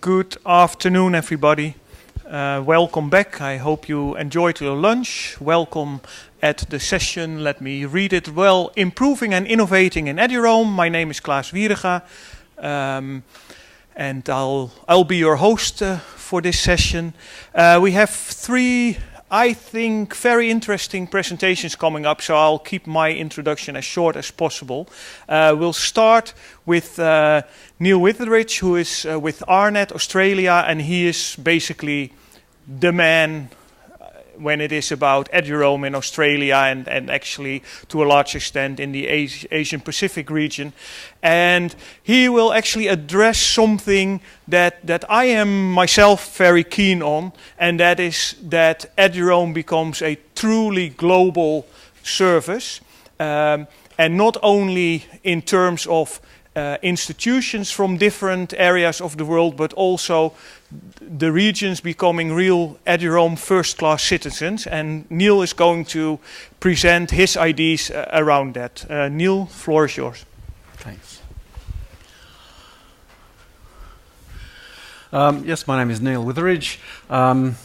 Good afternoon, everybody. Welcome back. I hope you enjoyed your lunch. Welcome at the session. Let me read it well. Improving and innovating in eduroam. My name is Klaas Wieringa, and I'll be your host for this session. We have three, I think, very interesting presentations coming up, so I'll keep my introduction as short as possible. We'll start with Neil Witheridge, who is with ARNet Australia, and he is basically the man when it is about eduroam in Australia and actually to a large extent in the Asian Pacific region. And he will actually address something that I am myself very keen on, and that is that eduroam becomes a truly global service, and not only in terms of institutions from different areas of the world, but also the regions becoming real eduroam first-class citizens. And Neil is going to present his ideas around that. Neil, floor is yours. Thanks. Yes, my name is Neil Witheridge. I'm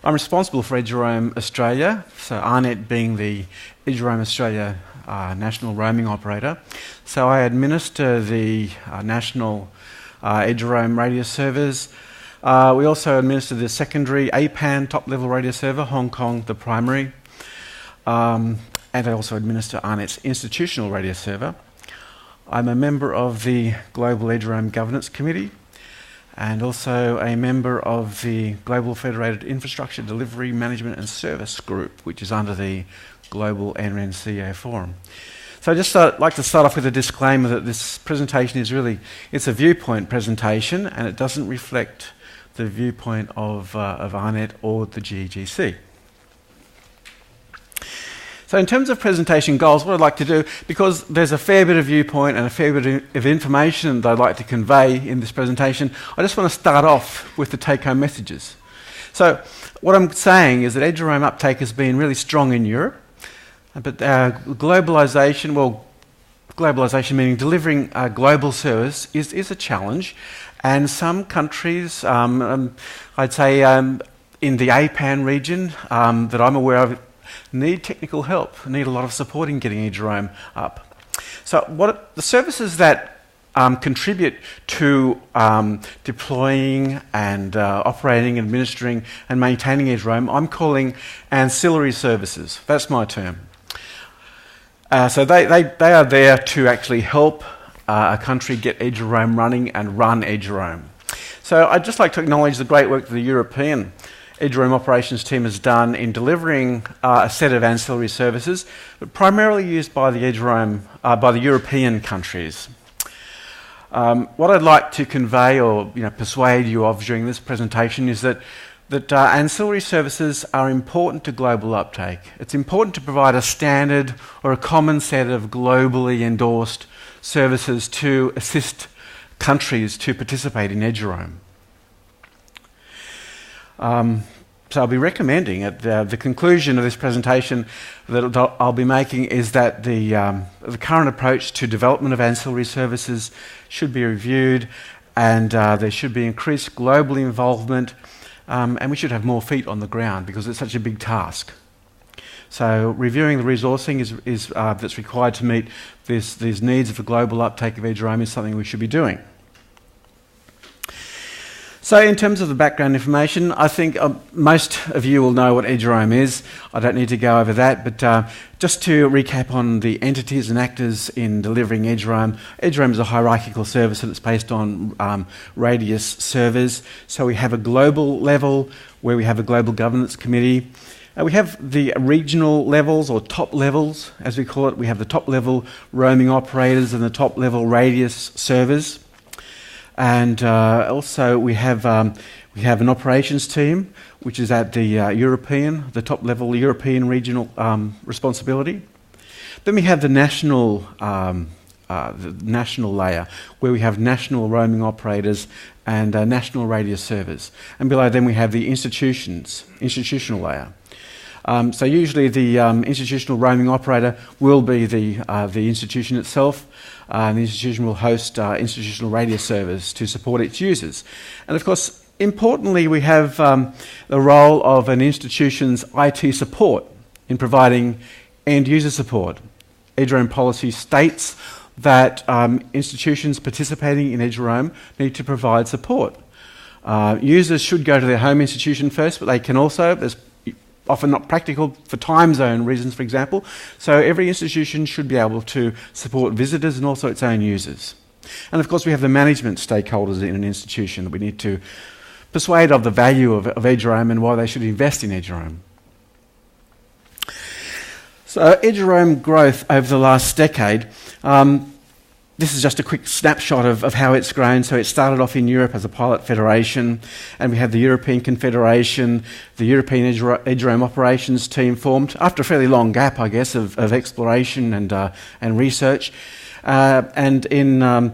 responsible for eduroam Australia, so ARNet being the eduroam Australia national roaming operator. So I administer the national eduroam radio servers. We also administer the secondary APAN top-level radio server, Hong Kong the primary, and I also administer ARNet's institutional radio server. I'm a member of the Global eduroam Governance Committee and also a member of the Global Federated Infrastructure Delivery Management and Service Group, which is under the Global NRNCA Forum. So I'd just like to start off with a disclaimer that this presentation is it's a viewpoint presentation, and it doesn't reflect the viewpoint of ARNet or the GEGC. So in terms of presentation goals, what I'd like to do, because there's a fair bit of viewpoint and a fair bit of information that I'd like to convey in this presentation, I just want to start off with the take-home messages. So what I'm saying is that eduroam uptake has been really strong in Europe, but globalisation meaning delivering a global service is a challenge, and some countries, I'd say in the APAN region that I'm aware of, need technical help, need a lot of support in getting eduroam up. So what the services that contribute to deploying and operating, administering and maintaining eduroam, I'm calling ancillary services. That's my term. So they are there to actually help a country get eduroam running and run eduroam. So I'd just like to acknowledge the great work that the European eduroam operations team has done in delivering a set of ancillary services, but primarily used by the eduroam by the European countries. What I'd like to convey or persuade you of during this presentation is that ancillary services are important to global uptake. It's important to provide a standard or a common set of globally endorsed services to assist countries to participate in eduroam. So I'll be recommending at the conclusion of this presentation that I'll be making is that the current approach to development of ancillary services should be reviewed, and there should be increased global involvement, and we should have more feet on the ground because it's such a big task. So reviewing the resourcing that's required to meet these needs of the global uptake of eduroam is something we should be doing. So in terms of the background information, I think most of you will know what eduroam is. I don't need to go over that, but just to recap on the entities and actors in delivering eduroam. Eduroam is a hierarchical service that's based on radius servers. So we have a global level where we have a global governance committee. We have the regional levels, or top levels as we call it. We have the top level roaming operators and the top level radius servers. And also we have an operations team, which is at the top level European regional responsibility. Then we have the national layer, where we have national roaming operators and national radius servers. And below them we have the institutional layer. So usually the institutional roaming operator will be the institution itself. The institution will host institutional radio servers to support its users. And of course, importantly, we have the role of an institution's IT support in providing end-user support. eduroam policy states that institutions participating in eduroam need to provide support. Users should go to their home institution first, but they can also, there's often not practical for time zone reasons, for example, so every institution should be able to support visitors and also its own users. And of course we have the management stakeholders in an institution that we need to persuade of the value of eduroam and why they should invest in eduroam. So eduroam growth over the last decade, this is just a quick snapshot of how it's grown. So it started off in Europe as a pilot federation, and we had the European Confederation, the European eduroam operations team formed after a fairly long gap, I guess, of exploration and research. And in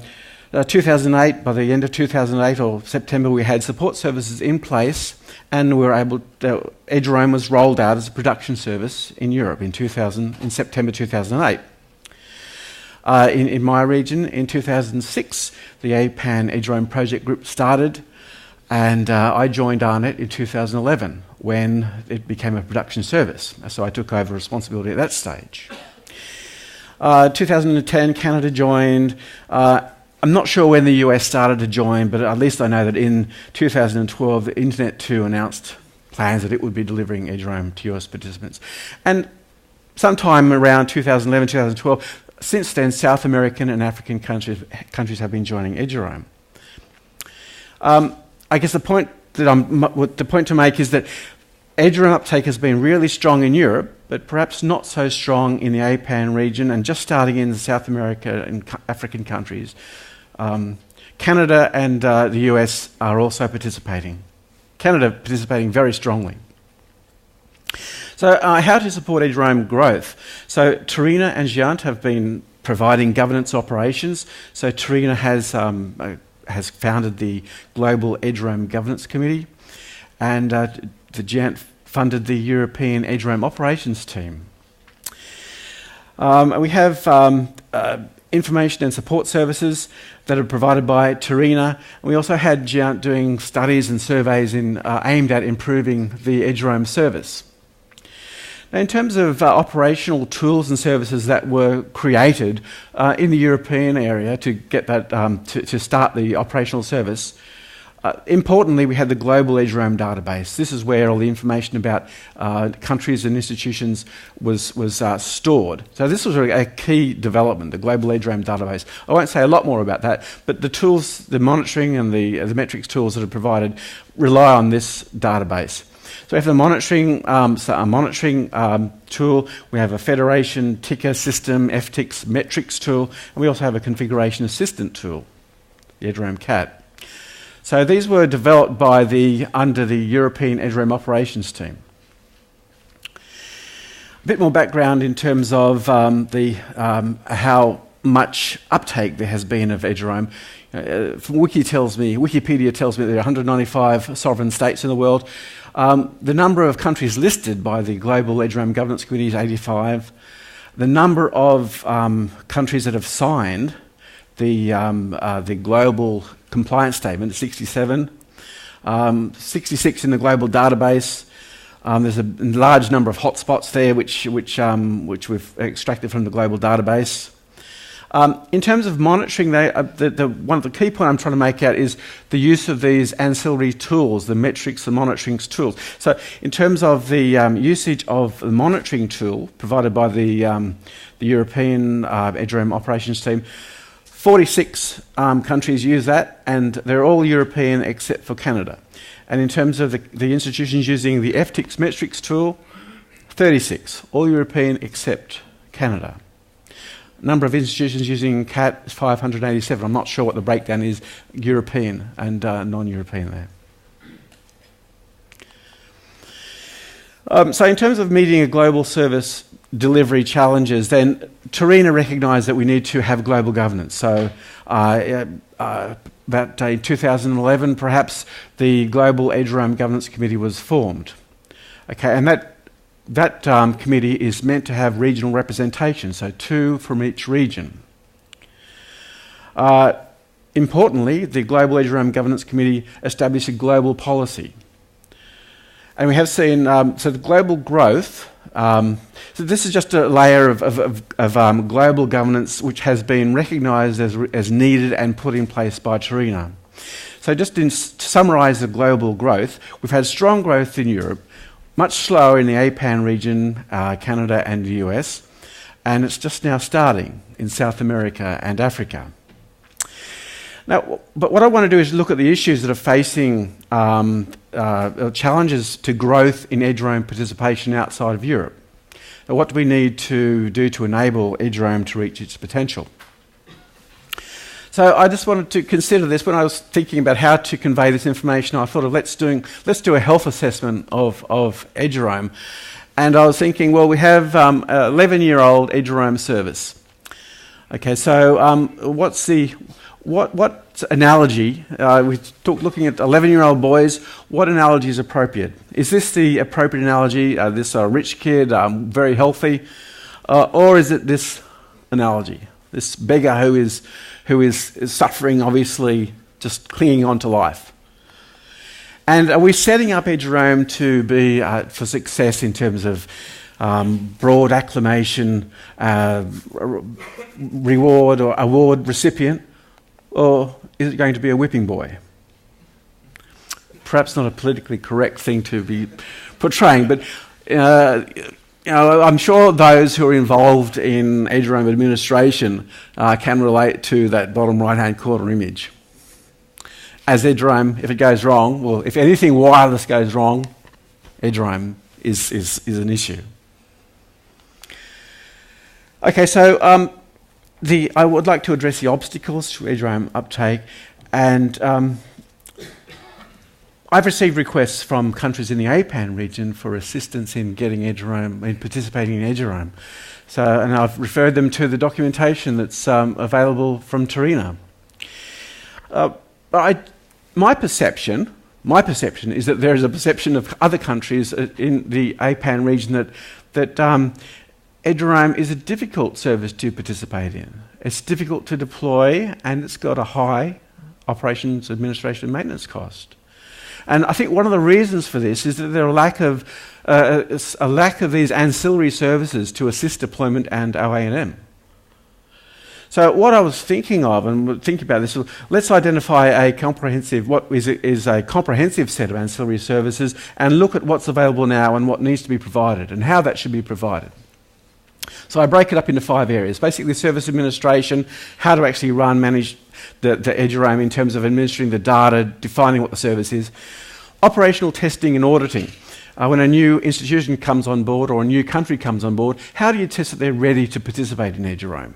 2008, by the end of 2008 or September, we had support services in place, and we were able eduroam was rolled out as a production service in Europe in September 2008. In my region, in 2006, the APAN eduroam project group started, and I joined ARNet in 2011 when it became a production service. So I took over responsibility at that stage. 2010, Canada joined. I'm not sure when the US started to join, but at least I know that in 2012, the Internet2 announced plans that it would be delivering eduroam to US participants. And sometime around 2011, 2012, since then, South American and African countries have been joining eduroam. I guess the point to make is that eduroam uptake has been really strong in Europe, but perhaps not so strong in the APAN region, and just starting in South America and African countries. Canada and the US are also participating. Canada participating very strongly. So how to support eduroam growth? So Terina and Giant have been providing governance operations. So Terina has founded the Global Eduroam Governance Committee, and the Giant funded the European eduroam operations team. We have information and support services that are provided by Terina. We also had Giant doing studies and surveys aimed at improving the eduroam service. Now, in terms of operational tools and services that were created in the European area to get that to start the operational service, importantly, we had the global eduroam database. This is where all the information about countries and institutions was stored. So this was a key development, the global eduroam database. I won't say a lot more about that, but the tools, the monitoring and the metrics tools that are provided rely on this database. So we have the monitoring, tool, we have a federation ticker system, FTIX metrics tool, and we also have a configuration assistant tool, the eduroam CAT. So these were developed by under the European eduroam operations team. A bit more background in terms of how much uptake there has been of eduroam. Wikipedia tells me there are 195 sovereign states in the world. The number of countries listed by the Global eduroam Governance Committee is 85. The number of countries that have signed the global compliance statement is 67. 66 in the global database. There's a large number of hotspots there which we've extracted from the global database. In terms of monitoring, one of the key points I'm trying to make out is the use of these ancillary tools, the metrics, the monitoring tools. So in terms of the usage of the monitoring tool provided by the European eduroam operations team, 46 countries use that, and they're all European except for Canada. And in terms of the institutions using the FTIX metrics tool, 36, all European except Canada. Number of institutions using CAT is 587. I'm not sure what the breakdown is, European and non-European there. So in terms of meeting a global service delivery challenges, then Terina recognised that we need to have global governance. So about in 2011, perhaps, the Global eduroam Governance Committee was formed. Okay, and that that committee is meant to have regional representation, so 2 from each region. Importantly, the Global eduroam Governance Committee established a global policy. And we have seen, so the global growth, so this is just a layer of global governance which has been recognised as needed and put in place by TNRO. So just to summarise the global growth, we've had strong growth in Europe, much slower in the APAN region, Canada and the US, and it's just now starting in South America and Africa. Now, but what I want to do is look at the issues that are facing challenges to growth in eduroam participation outside of Europe. Now, what do we need to do to enable eduroam to reach its potential? So I just wanted to consider this when I was thinking about how to convey this information. I thought of let's do a health assessment of eduroam, and I was thinking, well, we have an 11-year-old eduroam service. Okay, so what analogy? We looking at 11-year-old boys. What analogy is appropriate? Is this the appropriate analogy? This rich kid, very healthy, or is it this analogy? This beggar who is suffering, obviously, just clinging on to life. And are we setting up eduroam to be for success in terms of broad acclamation, reward or award recipient, or is it going to be a whipping boy? Perhaps not a politically correct thing to be portraying, but I'm sure those who are involved in eduroam administration can relate to that bottom right-hand corner image. As eduroam, if it goes wrong, well, if anything wireless goes wrong, eduroam is an issue. Okay, so I would like to address the obstacles to eduroam uptake, and I've received requests from countries in the APAN region for assistance in getting eduroam, in participating in eduroam. So, and I've referred them to the documentation that's available from TNRO. My perception is that there is a perception of other countries in the APAN region that eduroam is a difficult service to participate in. It's difficult to deploy, and it's got a high operations, administration, and maintenance cost. And I think one of the reasons for this is that there are a lack of these ancillary services to assist deployment and OAM. So what I was thinking of, and thinking about this, let's identify a comprehensive, what is a comprehensive set of ancillary services, and look at what's available now and what needs to be provided and how that should be provided. So I break it up into 5 areas. Basically, service administration, how to actually manage the eduroam in terms of administering the data, defining what the service is. Operational testing and auditing. When a new institution comes on board or a new country comes on board, how do you test that they're ready to participate in eduroam?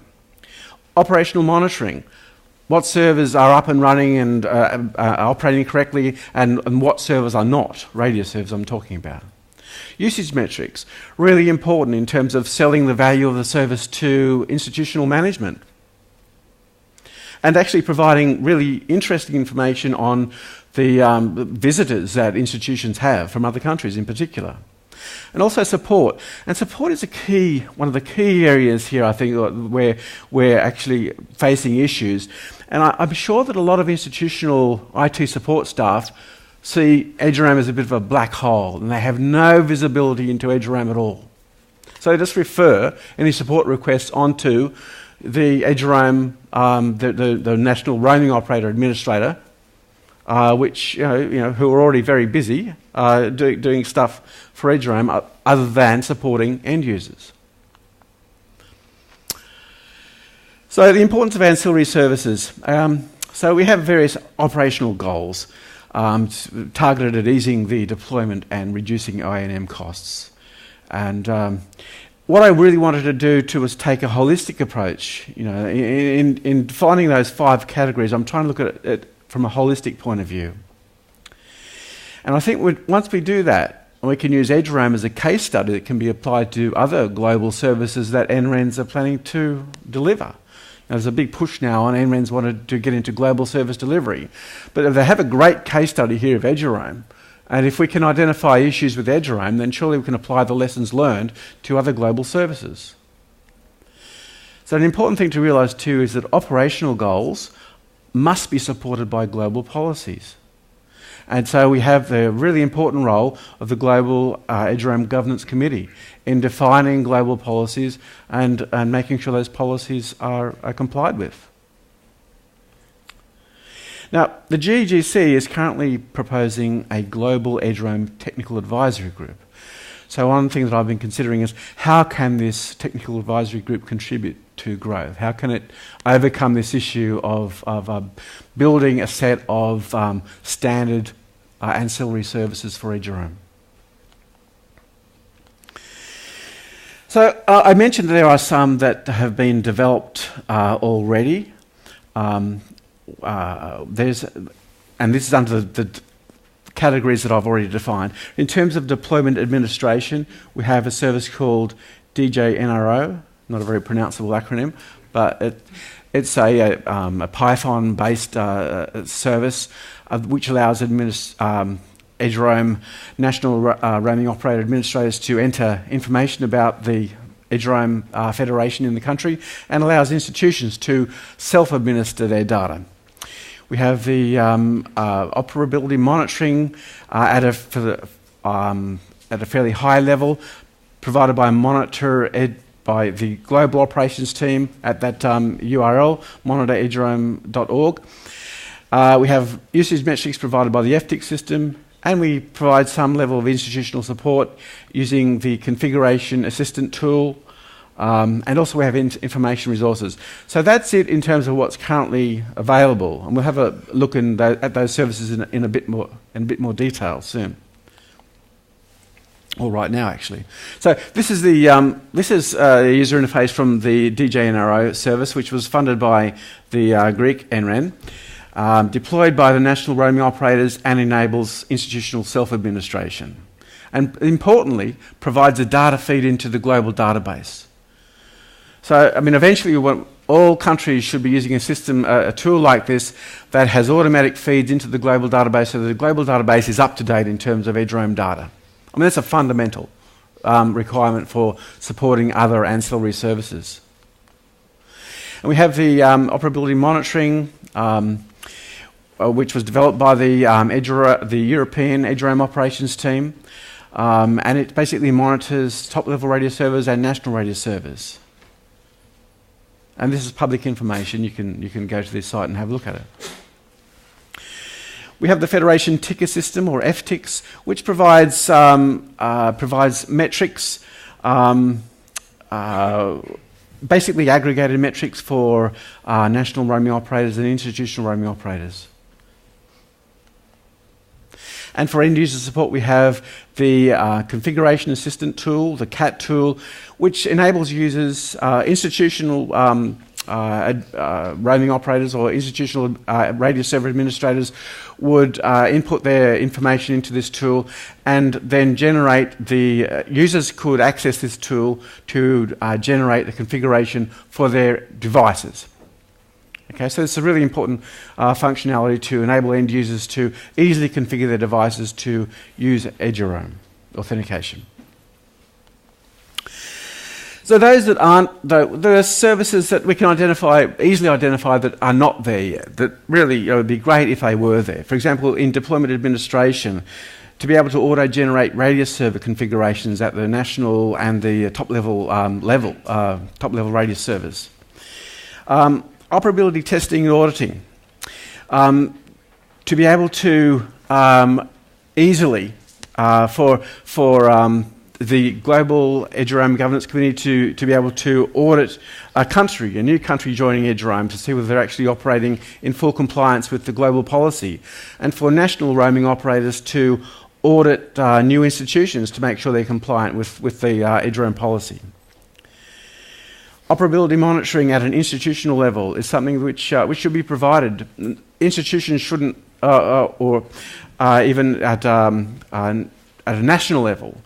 Operational monitoring. What servers are up and running and operating correctly, and what servers are not, radio servers I'm talking about. Usage metrics, really important in terms of selling the value of the service to institutional management. And actually providing really interesting information on the visitors that institutions have from other countries in particular. And also support. And support is one of the key areas here, I think, where we're actually facing issues. And I'm sure that a lot of institutional IT support staff see eduroam as a bit of a black hole, and they have no visibility into eduroam at all. So just refer any support requests onto the eduroam, the National Roaming Operator Administrator, which who are already very busy doing stuff for eduroam other than supporting end users. So the importance of ancillary services. So we have various operational goals targeted at easing the deployment and reducing O&M costs. And what I really wanted to do was take a holistic approach. In defining those 5 categories, I'm trying to look at it from a holistic point of view. And I think once we do that, we can use eduroam as a case study that can be applied to other global services that NRENs are planning to deliver. There's a big push now on NRENs wanted to get into global service delivery. But if they have a great case study here of eduroam, And if we can identify issues with eduroam, then surely we can apply the lessons learned to other global services. So an important thing to realise too is that operational goals must be supported by global policies. And so we have the really important role of the Global eduroam Governance Committee in defining global policies and making sure those policies are complied with. Now, the GGC is currently proposing a global eduroam technical advisory group. So one thing that I've been considering is how can this technical advisory group contribute to growth? How can it overcome this issue of building a set of standard ancillary services for eduroam? So I mentioned there are some that have been developed already. And this is under the categories that I've already defined. In terms of deployment administration, we have a service called DjNRO, not a very pronounceable acronym, but it's a Python-based service which allows eduroam national roaming operator administrators to enter information about the eduroam federation in the country and allows institutions to self-administer their data. We have the operability monitoring at a fairly high level, provided by by the global operations team at that URL, monitoreduroam.org. We have usage metrics provided by the FTIC system, and we provide some level of institutional support using the configuration assistant tool. And also we have information resources. So that's it in terms of what's currently available, and we'll have a look at those services in a bit more detail soon. Or right now, actually. So this is the user interface from the DjNRO service, which was funded by the Greek NREN, deployed by the national roaming operators, and enables institutional self-administration. And importantly, provides a data feed into the global database. So, I mean, eventually all countries should be using a tool like this that has automatic feeds into the global database, so the global database is up to date in terms of eduroam data. I mean, that's a fundamental requirement for supporting other ancillary services. And we have the operability monitoring, which was developed by the European eduroam operations team, and it basically monitors top-level radio servers and national radio servers. And this is public information. You can go to this site and have a look at it. We have the Federation Ticker System, or FTICS, which provides metrics, basically aggregated metrics for national roaming operators and institutional roaming operators. And for end user support, we have the configuration assistant tool, the CAT tool, which enables users, institutional roaming operators or institutional radio server administrators would input their information into this tool, and then users could access this tool to generate the configuration for their devices. Okay, so it's a really important functionality to enable end users to easily configure their devices to use eduroam authentication. So those that aren't, there are services that we can easily identify that are not there yet, that really it would be great if they were there. For example, in deployment administration, to be able to auto-generate radio server configurations at the national and the top-level top-level radio servers. Operability testing and auditing. To be able to easily, for the Global eduroam Governance Committee to be able to audit a new country joining eduroam to see whether they're actually operating in full compliance with the global policy, and for national roaming operators to audit new institutions to make sure they're compliant with the eduroam policy. Operability monitoring at an institutional level is something which should be provided. Institutions shouldn't, or even at a national level,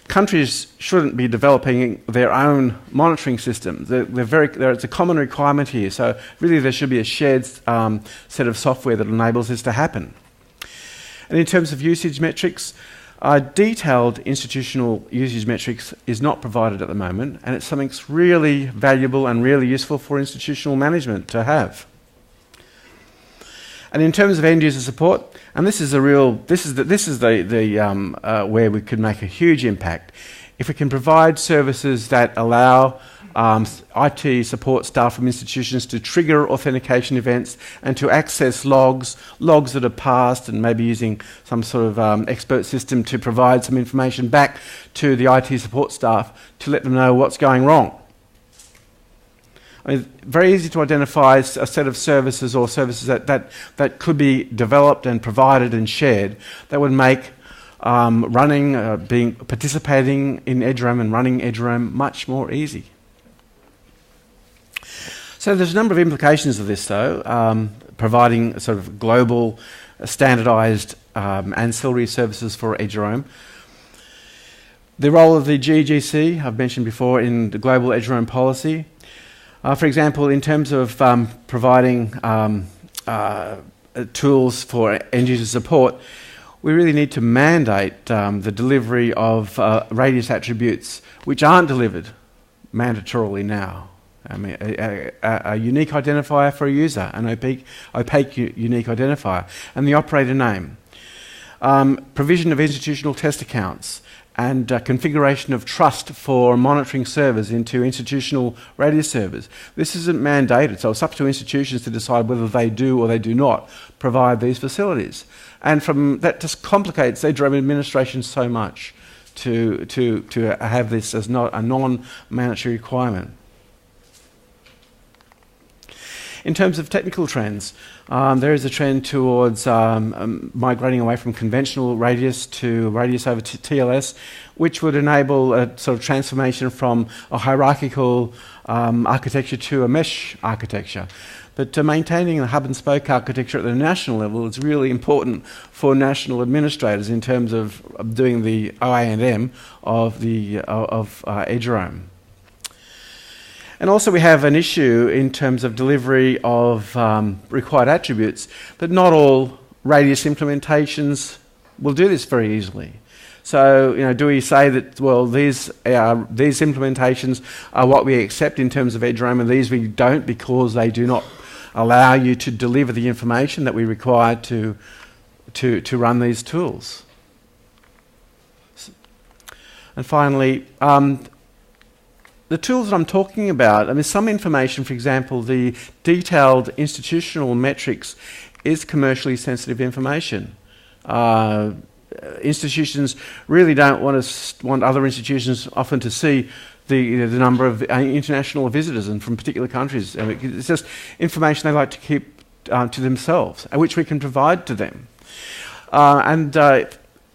countries shouldn't be developing their own monitoring systems. It's a common requirement here, so really there should be a shared set of software that enables this to happen. And in terms of usage metrics, detailed institutional usage metrics is not provided at the moment, and it's something that's really valuable and really useful for institutional management to have. And in terms of end user support, and this is where we could make a huge impact. If we can provide services that allow IT support staff from institutions to trigger authentication events and to access logs that are passed, and maybe using some sort of expert system to provide some information back to the IT support staff to let them know what's going wrong. I mean, very easy to identify a set of services or services that could be developed and provided and shared that would make participating in eduroam and running eduroam much more easy. So there's a number of implications of this, though, providing a sort of global, standardised ancillary services for eduroam. The role of the GGC, I've mentioned before, in the global eduroam policy. For example, in terms of providing tools for end-user support, we really need to mandate the delivery of radius attributes which aren't delivered mandatorily now. I mean, a unique identifier for a user, an opaque unique identifier, and the operator name. Provision of institutional test accounts, and configuration of trust for monitoring servers into institutional radius servers. This isn't mandated, so it's up to institutions to decide whether they do or they do not provide these facilities. And that just complicates eduroam administration so much to have this as not a non-mandatory requirement. In terms of technical trends, there is a trend towards migrating away from conventional radius to radius over TLS, which would enable a sort of transformation from a hierarchical architecture to a mesh architecture. But maintaining the hub and spoke architecture at the national level is really important for national administrators in terms of doing the OA&M of eduroam. And also we have an issue in terms of delivery of required attributes, but not all radius implementations will do this very easily. So, do we say that, well, these implementations are what we accept in terms of eduroam, and these we don't because they do not allow you to deliver the information that we require to run these tools? And finally, the tools that I'm talking about, I mean, some information, for example, the detailed institutional metrics is commercially sensitive information. Institutions really don't want other institutions often to see the number of international visitors and from particular countries. I mean, it's just information they like to keep to themselves, which we can provide to them. And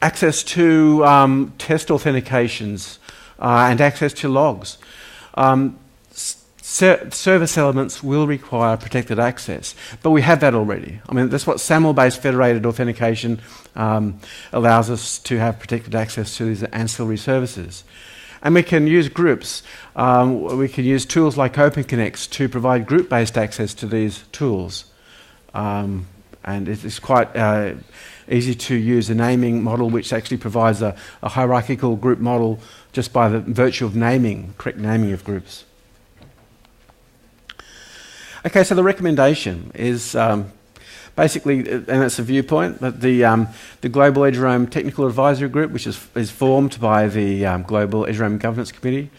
access to test authentications and access to logs. Service elements will require protected access, but we have that already. I mean, that's what SAML-based federated authentication allows us to have protected access to these ancillary services. And we can use groups. We can use tools like OpenConnects to provide group-based access to these tools. And it's quite easy to use a naming model which actually provides a hierarchical group model just by the virtue of correct naming of groups. Okay, so the recommendation is basically, and it's a viewpoint, that the Global eduroam Technical Advisory Group, which is formed by the Global eduroam Governance Committee,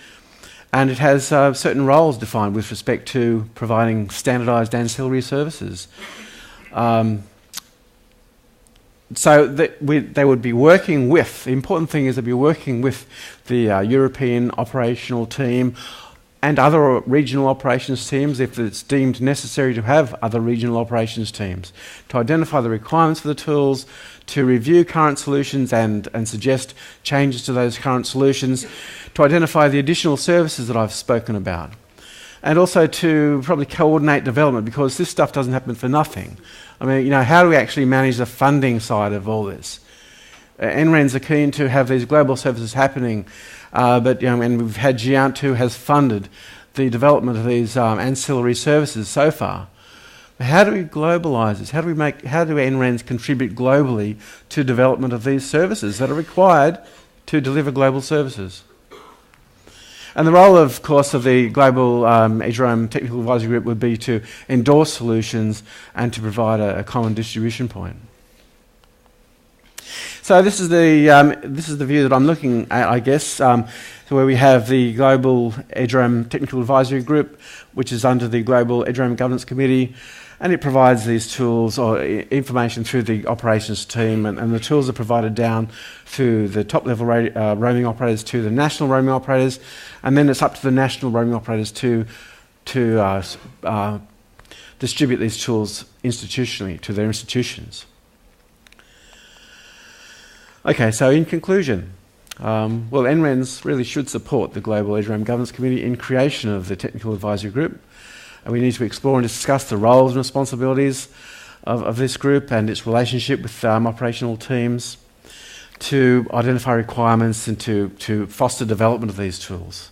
and it has certain roles defined with respect to providing standardised ancillary services. So they would be working with, the important thing is they'd be working with the European operational team and other regional operations teams if it's deemed necessary to have other regional operations teams, to identify the requirements for the tools, to review current solutions and suggest changes to those current solutions, to identify the additional services that I've spoken about, and also to probably coordinate development, because this stuff doesn't happen for nothing. I mean, how do we actually manage the funding side of all this? NRENs are keen to have these global services happening, but and we've had GiantO has funded the development of these ancillary services so far. How do we globalise this? How do NRENs contribute globally to development of these services that are required to deliver global services? And the role, of course, of the Global eduroam Technical Advisory Group would be to endorse solutions and to provide a common distribution point. So this is the view that I'm looking at, I guess, where we have the Global eduroam Technical Advisory Group, which is under the Global eduroam Governance Committee, and it provides these tools or information through the operations team, and the tools are provided down through the top-level roaming operators to the national roaming operators, and then it's up to the national roaming operators to distribute these tools institutionally to their institutions. Okay, so in conclusion, well, NRENs really should support the Global eduroam Governance Committee in creation of the Technical Advisory Group. And we need to explore and discuss the roles and responsibilities of this group and its relationship with operational teams to identify requirements and to foster development of these tools.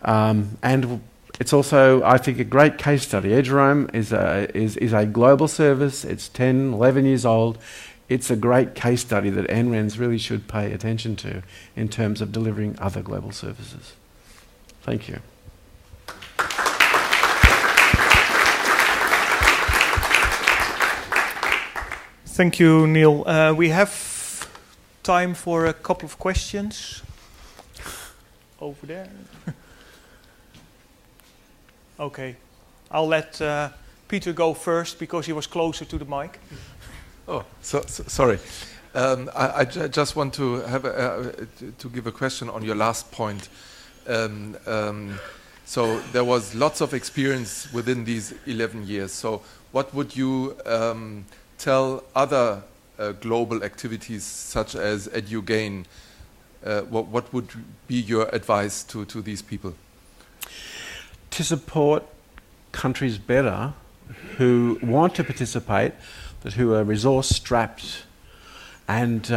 And it's also, I think, a great case study. eduroam is a global service. It's 10, 11 years old. It's a great case study that NRENs really should pay attention to in terms of delivering other global services. Thank you. Thank you, Neil. We have time for a couple of questions. Over there. Okay. I'll let Peter go first because he was closer to the mic. Oh, sorry. I just want to have to give a question on your last point. So there was lots of experience within these 11 years. So what would you tell other global activities such as EduGain? What would be your advice to these people? To support countries better who want to participate, but who are resource-strapped and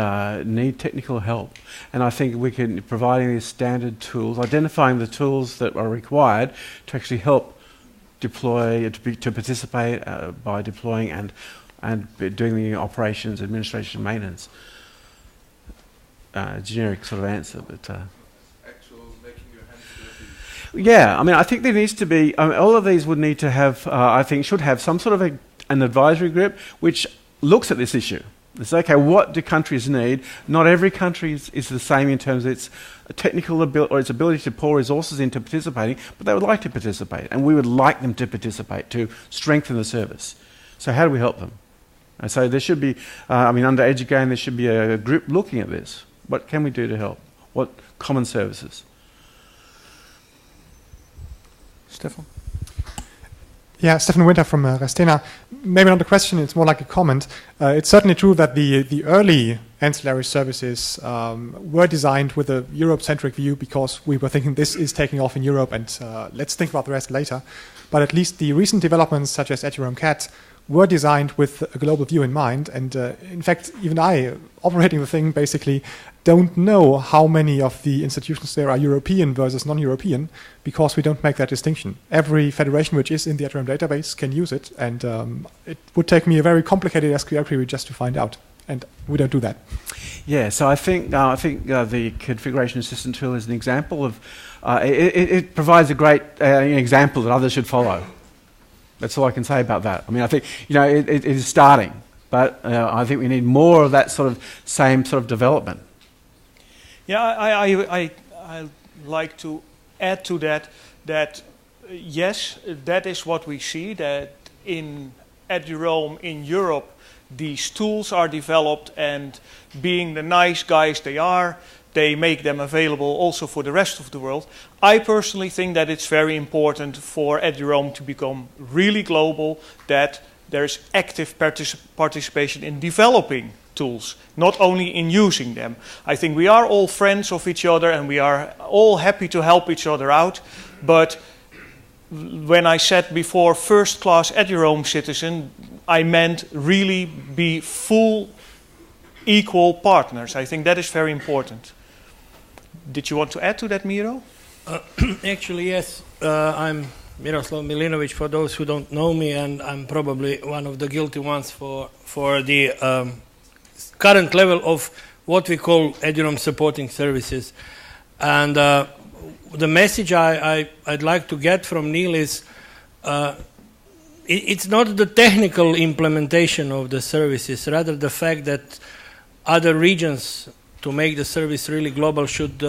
need technical help. And I think we can, providing these standard tools, identifying the tools that are required to actually help deploy, to participate by deploying and doing the operations, administration, maintenance. Generic sort of answer, but... Actual making your hands dirty. Yeah, I mean, I think there needs to be... all of these would need to have, I think, should have some sort of an advisory group which looks at this issue. It's okay, what do countries need? Not every country is the same in terms of its technical ability or its ability to pour resources into participating, but they would like to participate, and we would like them to participate to strengthen the service. So how do we help them? And so there should be, under eduGain, there should be a group looking at this. What can we do to help? What common services? Stefan? Yeah, Stefan Winter from Restena. Maybe not a question, it's more like a comment. It's certainly true that the early ancillary services were designed with a Europe-centric view because we were thinking this is taking off in Europe and let's think about the rest later. But at least the recent developments such as eduroam CAT were designed with a global view in mind. And in fact, even I, operating the thing, basically don't know how many of the institutions there are European versus non-European because we don't make that distinction. Every federation which is in the eduroam database can use it, and it would take me a very complicated SQL query just to find out, and we don't do that. Yeah, so I think the configuration assistant tool is an example of, it provides a great example that others should follow. That's all I can say about that. I mean, I think, it is starting, but I think we need more of that same sort of development. Yeah, I like to add to that yes, that is what we see, that in eduroam in Europe, these tools are developed, and being the nice guys they are, they make them available also for the rest of the world. I personally think that it's very important for eduroam to become really global, that there's active participation in developing tools, not only in using them. I think we are all friends of each other and we are all happy to help each other out, but when I said before first-class eduroam citizen, I meant really be full equal partners. I think that is very important. Did you want to add to that, Miro? Actually, yes. I'm Miroslav Milinovic, for those who don't know me, and I'm probably one of the guilty ones for the current level of what we call eduroam supporting services. And the message I'd like to get from Neil is it's not the technical implementation of the services, rather the fact that other regions, to make the service really global, should,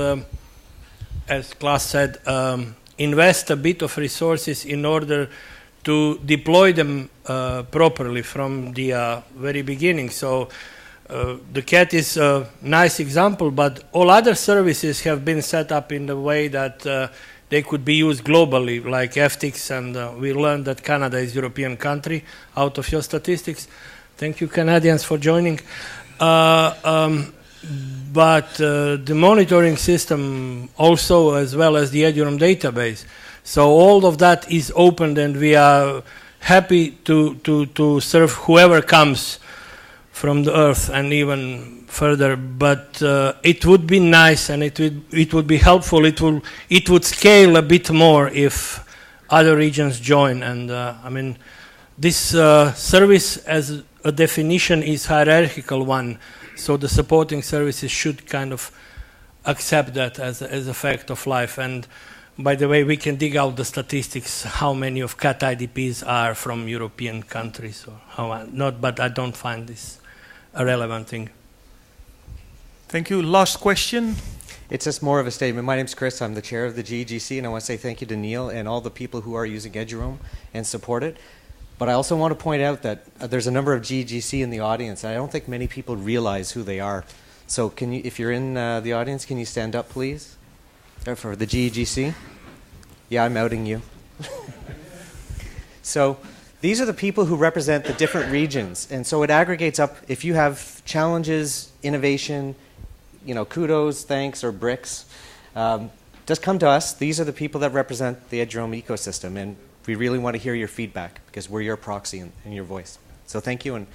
as Klaas said, invest a bit of resources in order to deploy them properly from the very beginning. So the CAT is a nice example, but all other services have been set up in the way that they could be used globally, like FTIX, and we learned that Canada is a European country out of your statistics. Thank you, Canadians, for joining. But the monitoring system also, as well as the eduroam database. So all of that is open, and we are happy to serve whoever comes from the earth and even further. But it would be nice, and it would be helpful. It would scale a bit more if other regions join. And I mean, this service as a definition is hierarchical one. So the supporting services should kind of accept that as a fact of life. And by the way, we can dig out the statistics, how many of CAT IDPs are from European countries or how not, but I don't find this a relevant thing. Thank you. Last question. It's just more of a statement. My name's Chris. I'm the chair of the GEGC, and I want to say thank you to Neil and all the people who are using eduroam and support it. But I also want to point out that there's a number of GEGC in the audience, and I don't think many people realize who they are. So can you, if you're in the audience, can you stand up, please? For the GEGC? Yeah, I'm outing you. So these are the people who represent the different regions. And so it aggregates up, if you have challenges, innovation, kudos, thanks, or bricks, just come to us. These are the people that represent the eduroam ecosystem. And we really want to hear your feedback because we're your proxy and your voice. So thank you, and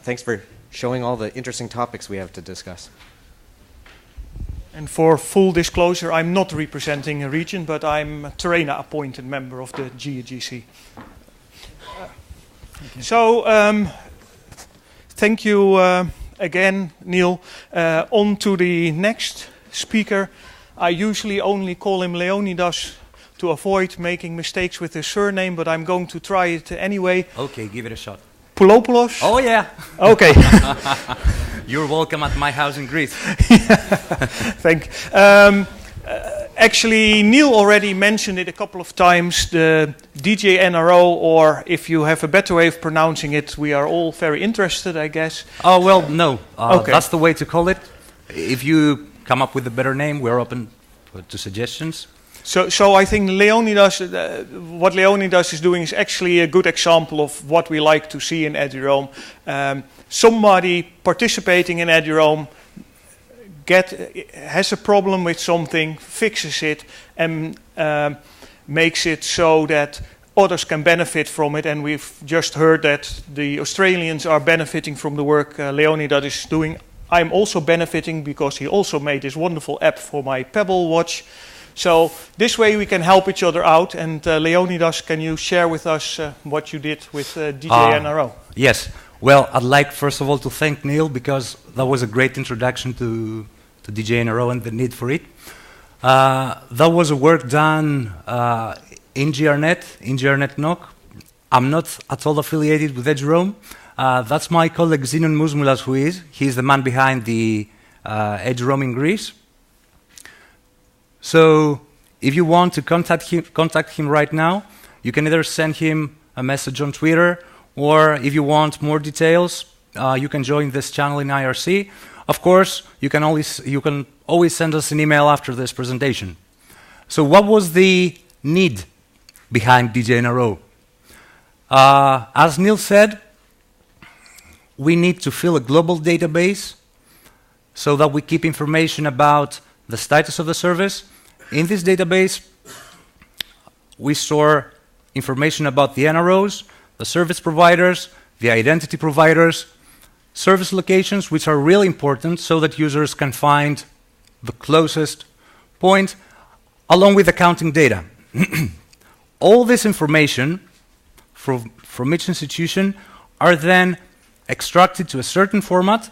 thanks for showing all the interesting topics we have to discuss. And for full disclosure, I'm not representing a region, but I'm a Terena appointed member of the GEGC. So thank you again, Neil. On to the next speaker. I usually only call him Leonidas to avoid making mistakes with his surname, but I'm going to try it anyway. Okay, give it a shot. Poulopoulos? Oh, yeah. Okay. You're welcome at my house in Greece. Thank actually, Neil already mentioned it a couple of times, the DjNRO, or if you have a better way of pronouncing it, we are all very interested, I guess. Oh, well, no. Okay. That's the way to call it. If you come up with a better name, we're open to suggestions. So I think Leonidas, what Leonidas is doing is actually a good example of what we like to see in eduroam. Somebody participating in eduroam has a problem with something, fixes it, and makes it so that others can benefit from it. And we've just heard that the Australians are benefiting from the work Leonidas is doing. I'm also benefiting because he also made this wonderful app for my Pebble watch. So this way we can help each other out. And Leonidas, can you share with us what you did with DjNRO? Yes. Well, I'd like first of all to thank Neil because that was a great introduction to DjNRO and the need for it. That was a work done in GRNet, in GRNet NOC. I'm not at all affiliated with eduroam. That's my colleague Xenon Mousmoulas who is. He's the man behind the eduroam in Greece. So if you want to contact him right now, you can either send him a message on Twitter, or if you want more details, you can join this channel in IRC. Of course, you can always send us an email after this presentation. So what was the need behind DjNRO? As Neil said, we need to fill a global database so that we keep information about the status of the service. In this database, we store information about the NROs, the service providers, the identity providers, service locations, which are really important so that users can find the closest point, along with accounting data. all this information from each institution are then extracted to a certain format,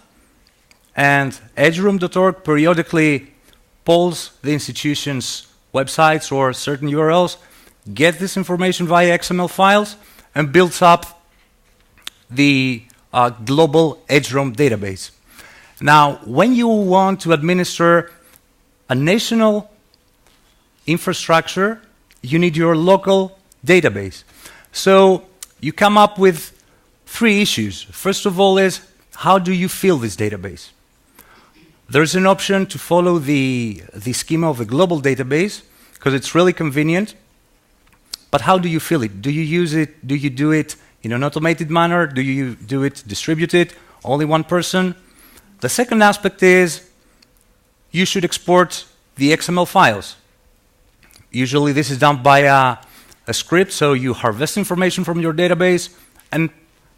and eduroam.org periodically polls the institution's websites or certain URLs, get this information via XML files, and builds up the global eduroam database. Now, when you want to administer a national infrastructure, you need your local database. So you come up with 3 issues. First of all is, how do you fill this database? There's an option to follow the schema of the global database, because it's really convenient. But how do you fill it? Do you use it? Do you do it in an automated manner? Do you do it distributed? Only one person? The second aspect is, you should export the XML files. Usually this is done by a script, so you harvest information from your database and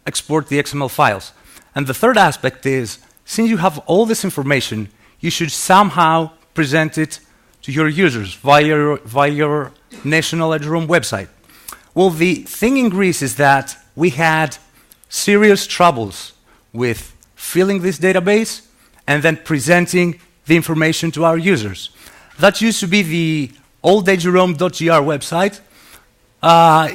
export the XML files. And the third aspect is, since you have all this information, you should somehow present it to your users via your national eduroam website. Well, the thing in Greece is that we had serious troubles with filling this database and then presenting the information to our users. That used to be the old eduroam.gr website.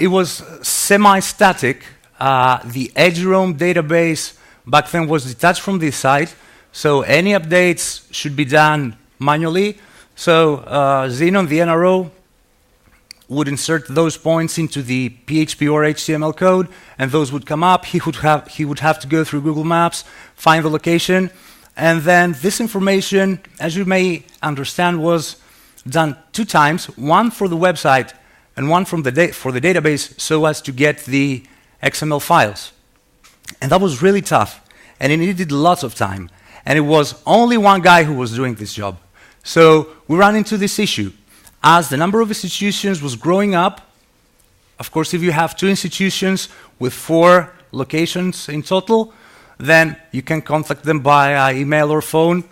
It was semi-static. The eduroam database back then was detached from this site, so any updates should be done manually. So Xenon, the DjNRO, would insert those points into the PHP or HTML code, and those would come up. He would have to go through Google Maps, find the location, and then this information, as you may understand, was done 2 times, one for the website and one for the database, so as to get the XML files. And that was really tough, and it needed lots of time. And it was only one guy who was doing this job. So we ran into this issue. As the number of institutions was growing up, of course, if you have 2 institutions with 4 locations in total, then you can contact them by email or phone.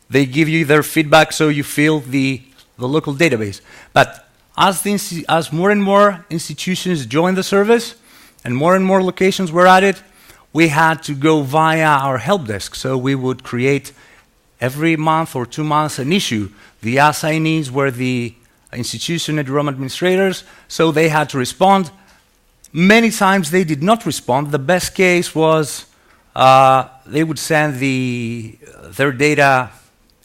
They give you their feedback, so you fill the local database. But as more and more institutions joined the service and more locations were added, we had to go via our help desk. So we would create every month or 2 months an issue. The assignees were the institution eduroam administrators, so they had to respond. Many times they did not respond. The best case was they would send their data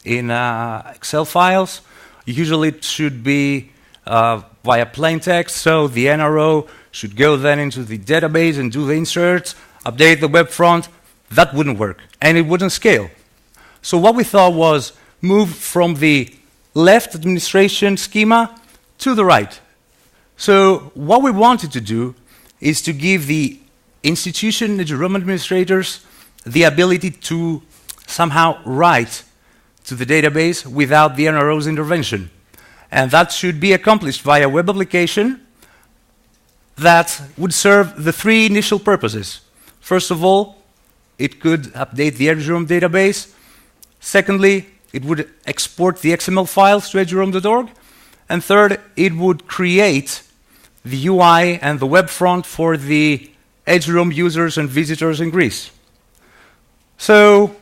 in Excel files. Usually it should be via plain text, so the NRO should go then into the database and do the inserts, update the web front. That wouldn't work, and it wouldn't scale. So what we thought was move from the left administration schema to the right. So what we wanted to do is to give the institution eduroam administrators the ability to somehow write to the database without the NRO's intervention. And that should be accomplished via a web application that would serve the 3 initial purposes. First of all, it could update the eduroam database. Secondly, it would export the XML files to eduroam.org. And third, it would create the UI and the web front for the eduroam users and visitors in Greece. So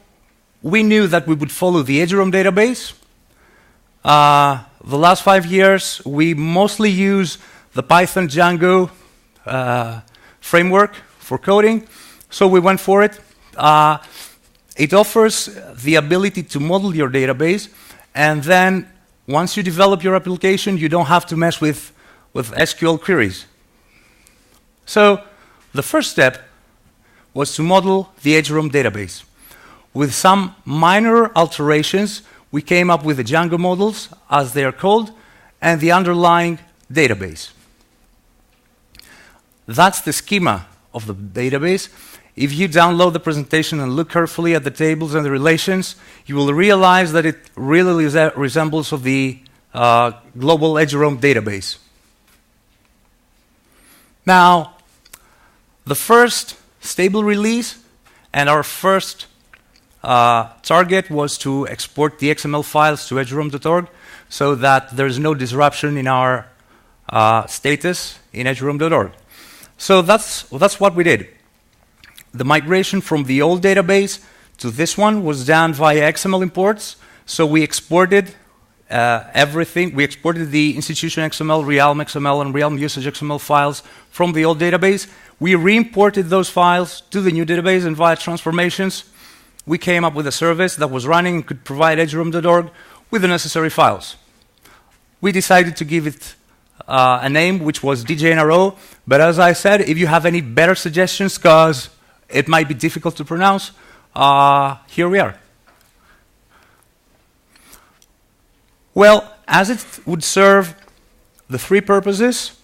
we knew that we would follow the eduroam database. The last 5 years, we mostly use the Python Django framework for coding, so we went for it. It offers the ability to model your database, and then once you develop your application, you don't have to mess with SQL queries. So the first step was to model the eduroam database. With some minor alterations, we came up with the Django models, as they are called, and the underlying database. That's the schema of the database. If you download the presentation and look carefully at the tables and the relations, you will realize that it really resembles of the global eduroam database. Now, the first stable release and our first target was to export the XML files to eduroam.org so that there's no disruption in our status in eduroam.org. So that's what we did. The migration from the old database to this one was done via XML imports. So we exported everything. We exported the institution XML, Realm XML, and Realm usage XML files from the old database. We re-imported those files to the new database, and via transformations, we came up with a service that was running and could provide eduroam.org with the necessary files. We decided to give it a name, which was DjNRO, but as I said, if you have any better suggestions, because it might be difficult to pronounce, here we are. Well, as it would serve the three purposes,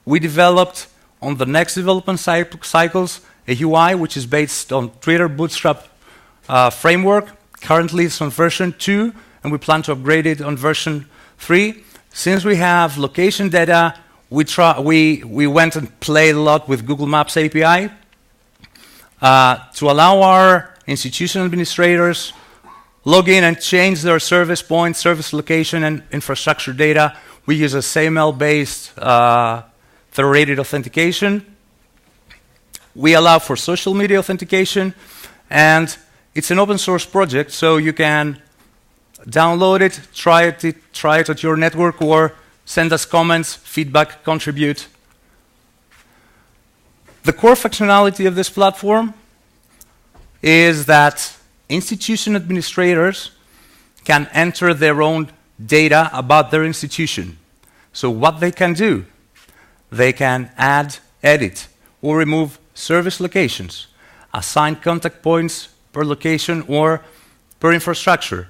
we developed on the next development cycles a UI which is based on Twitter Bootstrap framework. Currently it's on version 2, and we plan to upgrade it on version 3. Since we have location data, we went and played a lot with Google Maps API to allow our institution administrators log in and change their service point, service location, and infrastructure data. We use a SAML-based federated authentication. We allow for social media authentication, and it's an open source project, so you can download it, try it at your network, or send us comments, feedback, contribute. The core functionality of this platform is that institution administrators can enter their own data about their institution. So what they can do, they can add, edit, or remove service locations, assign contact points per location or per infrastructure,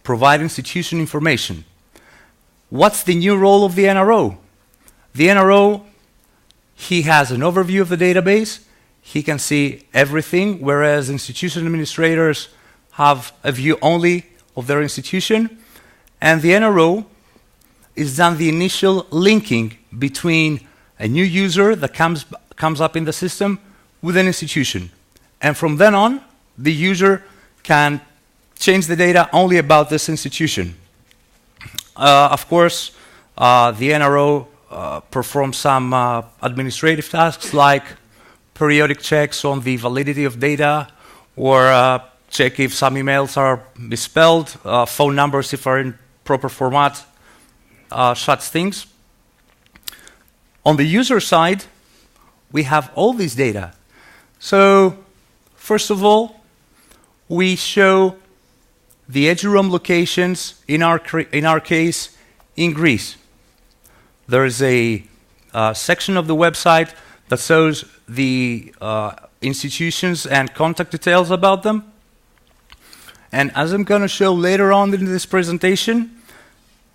provide institution information. What's the new role of the NRO? The NRO, he has an overview of the database. He can see everything, whereas institution administrators have a view only of their institution. And the NRO is done the initial linking between a new user that comes up in the system with an institution. And from then on, the user can change the data only about this institution. Of course, the NRO performs some administrative tasks like periodic checks on the validity of data, or check if some emails are misspelled, phone numbers if are in proper format, such things. On the user side, we have all this data. So, first of all, we show the eduroam locations, in our case, in Greece. There is a section of the website that shows the institutions and contact details about them. And as I'm going to show later on in this presentation,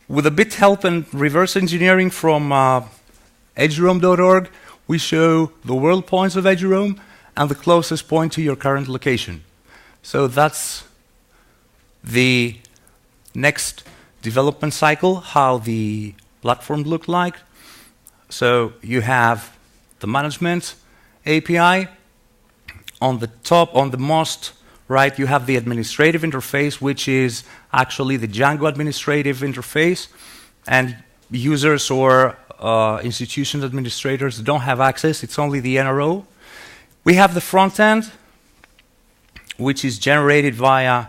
with a bit help and reverse engineering from eduroam.org, we show the world points of eduroam and the closest point to your current location. So that's the next development cycle, how the platform looked like. So you have the management API. On the top, on the most right, you have the administrative interface, which is actually the Django administrative interface, and users or institution administrators don't have access. It's only the NRO. We have the front end, which is generated via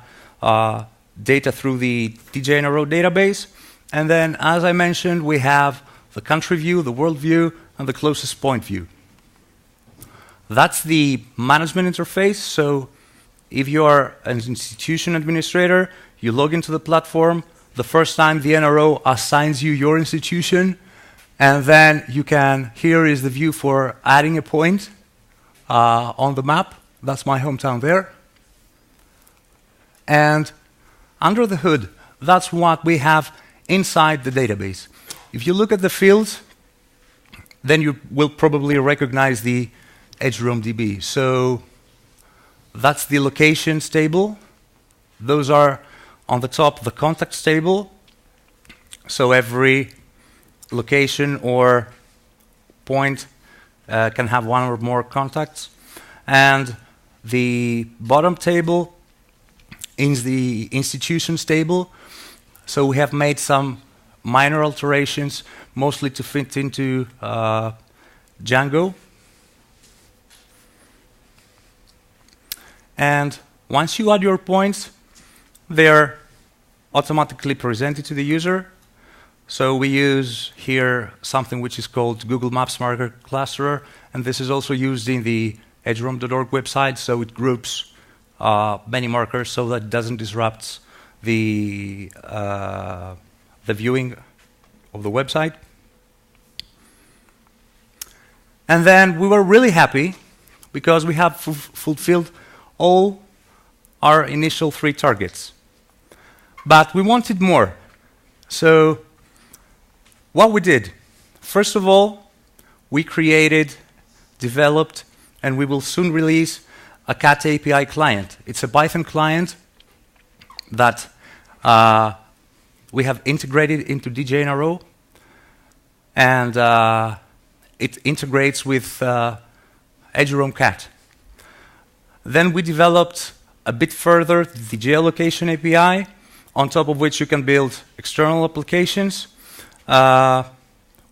data through the DjNRO database. And then, as I mentioned, we have the country view, the world view, and the closest point view. That's the management interface. So if you are an institution administrator, you log into the platform. The first time the NRO assigns you your institution, and then you can, here is the view for adding a point on the map. That's my hometown there. And under the hood, that's what we have inside the database. If you look at the fields, then you will probably recognize the eduroam DB. So that's the locations table. Those are on the top, the contacts table. So every location or point can have one or more contacts. And the bottom table is the institutions table. So we have made some minor alterations, mostly to fit into Django. And once you add your points, they're automatically presented to the user. So we use here something which is called Google Maps Marker Clusterer, and this is also used in the eduroam.org website, so it groups many markers so that it doesn't disrupt the viewing of the website. And then we were really happy because we have fulfilled all our initial 3 targets. But we wanted more. So what we did, first of all, we created, developed, and we will soon release a CAT API client. It's a Python client that we have integrated into DjNRO, and it integrates with eduroam CAT. Then we developed a bit further the geolocation API, on top of which you can build external applications.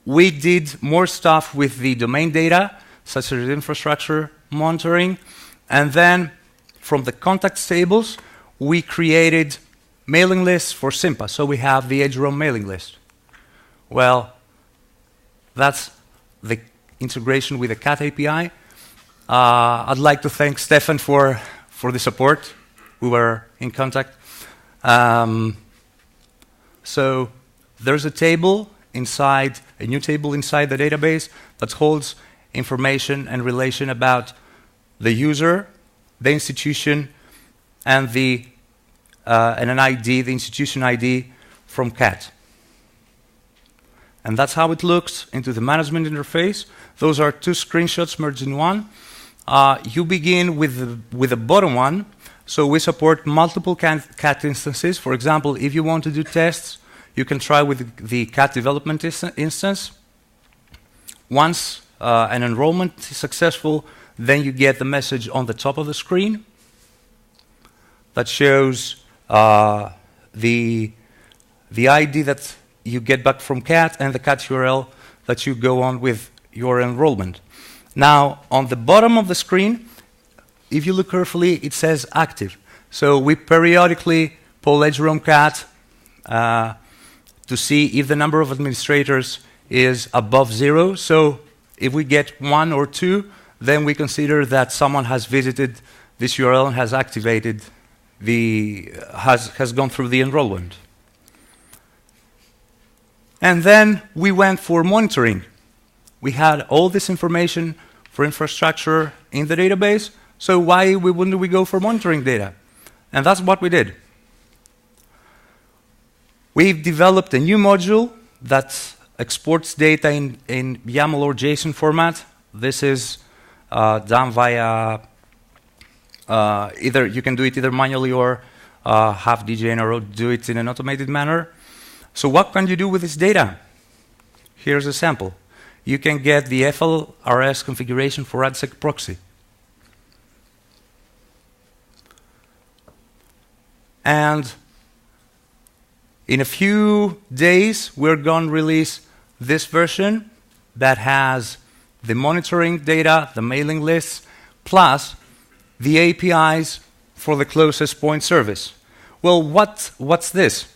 We did more stuff with the domain data, such as infrastructure monitoring. And then from the contacts tables, we created mailing lists for Simpa. So we have the eduroam mailing list. Well, that's the integration with the CAT API. I'd like to thank Stefan for the support. We were in contact. So there's a table inside, a new table inside the database that holds information and relation about the user, the institution, and an ID, the institution ID from CAT. And that's how it looks into the management interface. Those are 2 screenshots merged in one. You begin with the bottom one. So we support multiple CAT instances. For example, if you want to do tests, you can try with the CAT development instance. Once an enrollment is successful, then you get the message on the top of the screen that shows the ID that you get back from CAT and the CAT URL that you go on with your enrollment. Now, on the bottom of the screen, if you look carefully, it says active. So we periodically poll eduroam CAT to see if the number of administrators is above 0. So if we get 1 or 2, then we consider that someone has visited this URL and has activated has gone through the enrollment. And then we went for monitoring. We had all this information for infrastructure in the database, so why wouldn't we go for monitoring data? And that's what we did. We've developed a new module that exports data in YAML or JSON format. This is done via either you can do it either manually or have DjNRO do it in an automated manner. So what can you do with this data? Here's a sample. You can get the FLRS configuration for AdSec proxy. And in a few days, we're going to release this version that has the monitoring data, the mailing lists, plus the APIs for the closest point service. Well, what's this?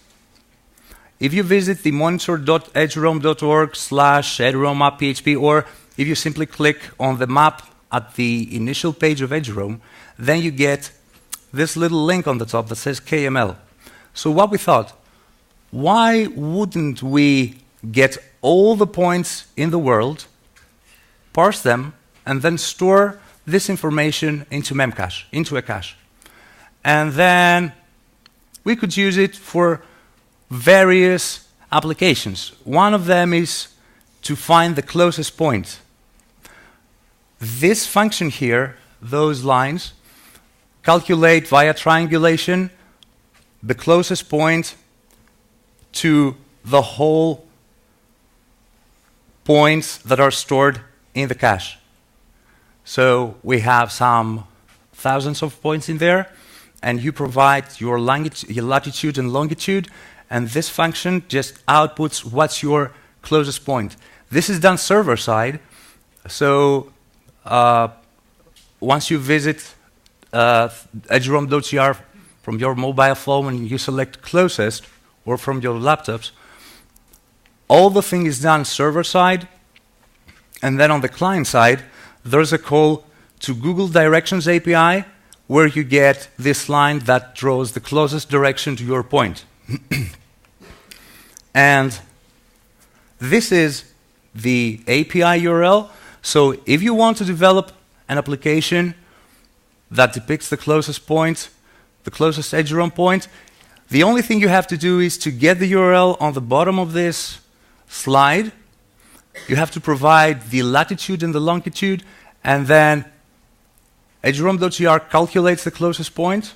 If you visit the monitor.eduroam.org/eduroam-map-php, or if you simply click on the map at the initial page of eduroam, then you get this little link on the top that says KML. So what we thought, why wouldn't we get all the points in the world, parse them, and then store this information into memcache, into a cache? And then we could use it for various applications. One of them is to find the closest point. This function here, those lines, calculate via triangulation the closest point to the whole points that are stored in the cache. So we have some thousands of points in there, and you provide your latitude and longitude, and this function just outputs what's your closest point. This is done server-side, so once you visit eduroam.gr from your mobile phone and you select closest, or from your laptops, all the thing is done server-side, and then on the client side, there's a call to Google Directions API, where you get this line that draws the closest direction to your point. And this is the API URL. So if you want to develop an application that depicts the closest point, the closest eduroam point, the only thing you have to do is to get the URL on the bottom of this slide. You have to provide the latitude and the longitude, and then eduroam.gr calculates the closest point.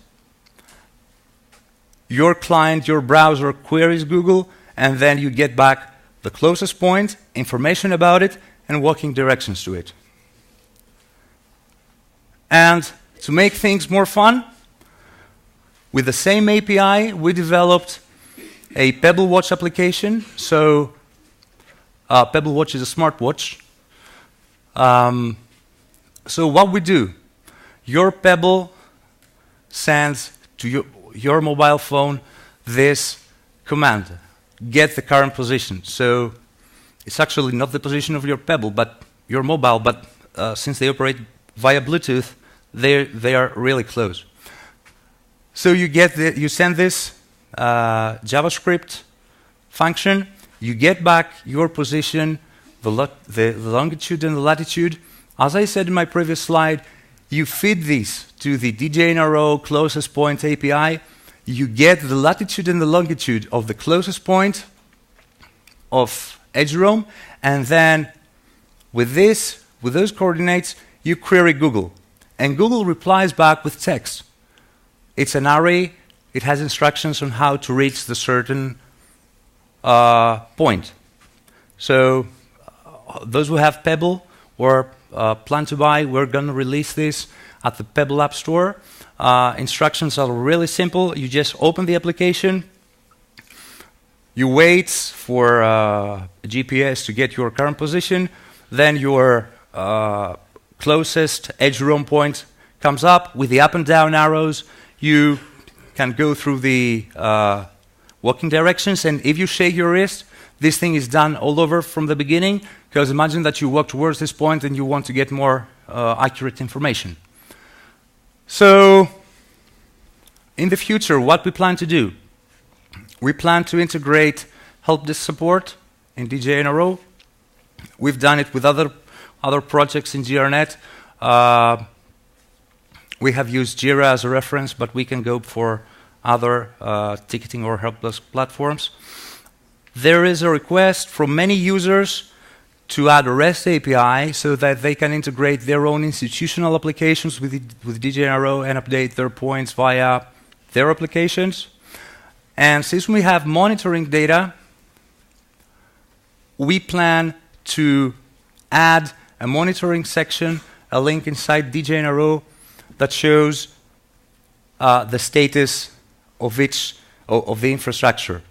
Your client, your browser queries Google, and then you get back the closest point, information about it, and walking directions to it. And to make things more fun, with the same API, we developed a Pebble Watch application. So Pebble Watch is a smartwatch. So what we do, your Pebble sends to your mobile phone this command, get the current position. So it's actually not the position of your Pebble, but your mobile, but since they operate via Bluetooth, they are really close. So you send this JavaScript function, you get back your position, the longitude and the latitude. As I said in my previous slide, you feed these to the DjNRO closest point API, you get the latitude and the longitude of the closest point of eduroam, and then with those coordinates, you query Google. And Google replies back with text. It's an array, it has instructions on how to reach the certain point. So those who have Pebble or plan to buy, we're going to release this at the Pebble App Store. Instructions are really simple. You just open the application, you wait for GPS to get your current position, then your closest eduroam point comes up with the up and down arrows. You can go through the walking directions, and if you shake your wrist, this thing is done all over from the beginning, because imagine that you walk towards this point and you want to get more accurate information. So, in the future, what we plan to do? We plan to integrate help desk support in DjNRO. We've done it with other projects in GRNet. We have used Jira as a reference, but we can go for other ticketing or help desk platforms. There is a request from many users to add a REST API so that they can integrate their own institutional applications with DjNRO and update their points via their applications. And since we have monitoring data, we plan to add a monitoring section, a link inside DjNRO that shows the status of the infrastructure.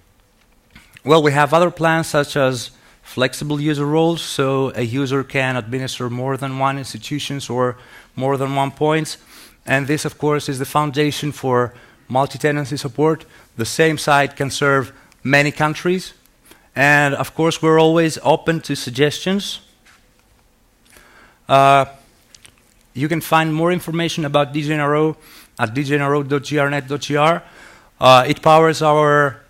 Well, we have other plans such as flexible user roles, so a user can administer more than one institutions or more than one points. And this, of course, is the foundation for multi-tenancy support. The same site can serve many countries. And, of course, we're always open to suggestions. You can find more information about DjNRO at djnro.grnet.gr. It powers our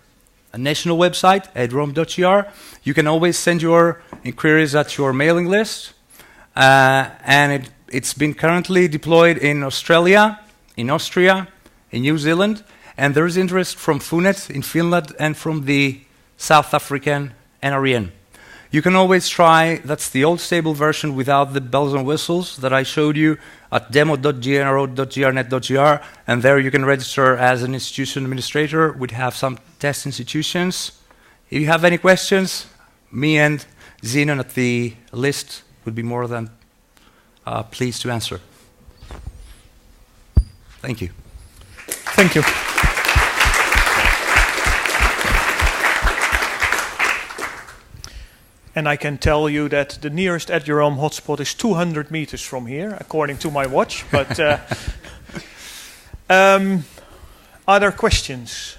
national website, eduroam.gr. You can always send your inquiries at your mailing list. And it's been currently deployed in Australia, in Austria, in New Zealand, and there is interest from Funet in Finland and from the South African NREN. You can always try, that's the old stable version without the bells and whistles that I showed you, at demo.djnro.grnet.gr, and there you can register as an institution administrator. We have some test institutions. If you have any questions, me and Zenon at the list would be more than pleased to answer. Thank you. Thank you. And I can tell you that the nearest eduroam hotspot is 200 meters from here, according to my watch. But are there questions?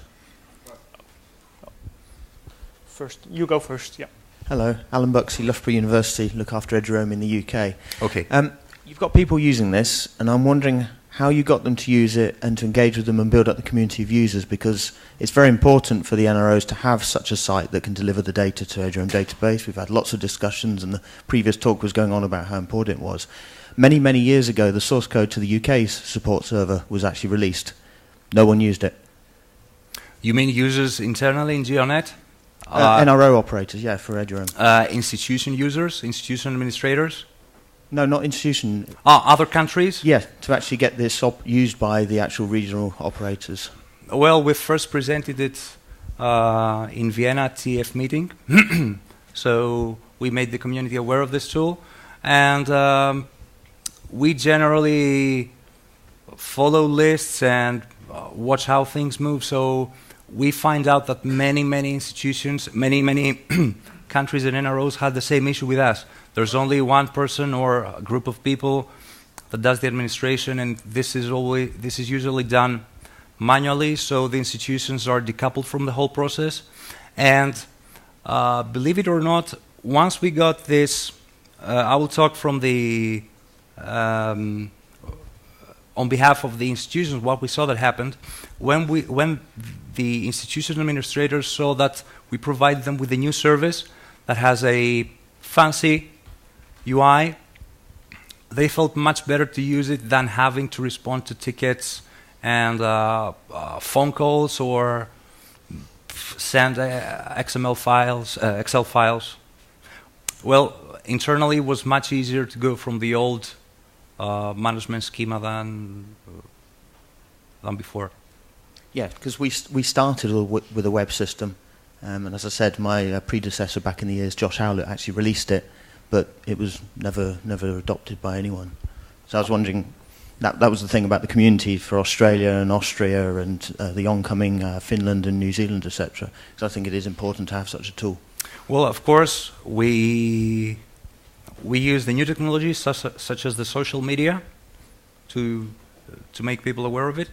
First, you go first. Yeah. Hello, Alan Buxley, Loughborough University, look after eduroam in the UK. Okay. You've got people using this, and I'm wondering how you got them to use it and to engage with them and build up the community of users, because it's very important for the NROs to have such a site that can deliver the data to eduroam database. We've had lots of discussions, and the previous talk was going on about how important it was. Many, many years ago, the source code to the UK's support server was actually released. No one used it. You mean users internally in GeoNet? NRO operators, yeah, for eduroam. Institution users, institution administrators? No, not institution. Other countries? Yeah, to actually get this used by the actual regional operators. Well, we first presented it in Vienna TF meeting. So we made the community aware of this tool. And we generally follow lists and watch how things move. So we find out that many institutions, many countries and NROs had the same issue with us. There's only one person or a group of people that does the administration, and this is usually done manually, so the institutions are decoupled from the whole process. And believe it or not, once we got this, I will talk from the on behalf of the institutions, what we saw that happened when the institution administrators saw that we provide them with a new service that has a fancy UI, they felt much better to use it than having to respond to tickets and phone calls or send XML files, Excel files. Well, internally it was much easier to go from the old management schema than before. Yeah, because we started with a web system, and as I said, my predecessor back in the years, Josh Howlett, actually released it, but it was never adopted by anyone. So I was wondering, that was the thing about the community for Australia and Austria and the oncoming Finland and New Zealand, etc. So I think it is important to have such a tool. Well, of course, we use the new technologies such as the social media to make people aware of it.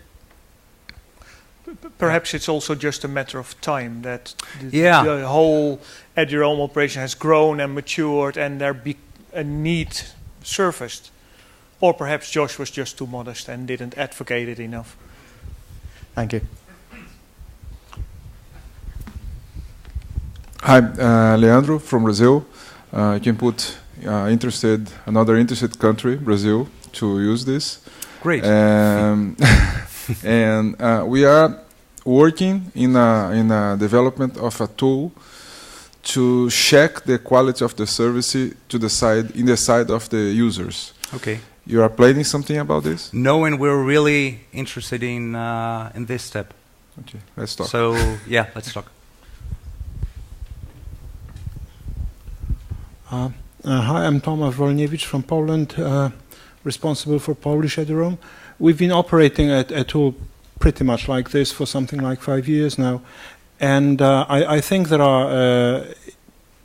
Perhaps it's also just a matter of time that the whole eduroam operation has grown and matured, and there be a need surfaced. Or perhaps Josh was just too modest and didn't advocate it enough. Thank you. Hi, Leandro from Brazil. You can put another interested country, Brazil, to use this. Great. And we are working in a development of a tool to check the quality of the service in the side of the users. Okay. You are planning something about this? No, and we're really interested in this step. Okay, let's talk. So yeah, let's talk. Hi, I'm Tomasz Wolniewicz from Poland, responsible for Polish eduroam. We've been operating a tool pretty much like this for something like 5 years now, and I think there are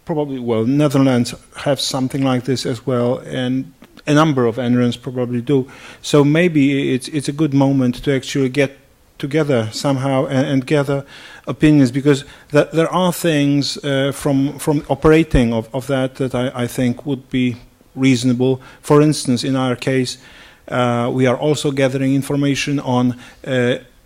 probably, Netherlands have something like this as well, and a number of NROs probably do. So maybe it's a good moment to actually get together somehow and gather opinions, because there are things from operating of that I think would be reasonable. For instance, in our case, we are also gathering information on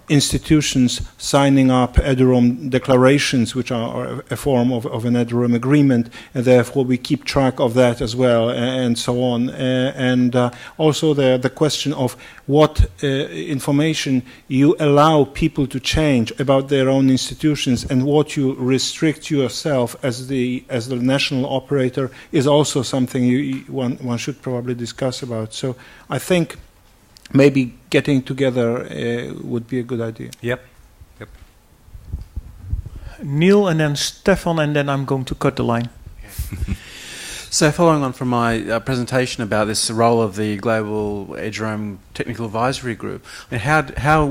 institutions signing up eduroam declarations, which are a form of an eduroam agreement, and therefore we keep track of that as well, and so on. And also the question of what information you allow people to change about their own institutions and what you restrict yourself as the national operator is also something one should probably discuss about. So I think maybe getting together would be a good idea. Yep. Neil and then Stefan, and then I'm going to cut the line. So following on from my presentation about this role of the Global eduroam Technical Advisory Group, I mean, how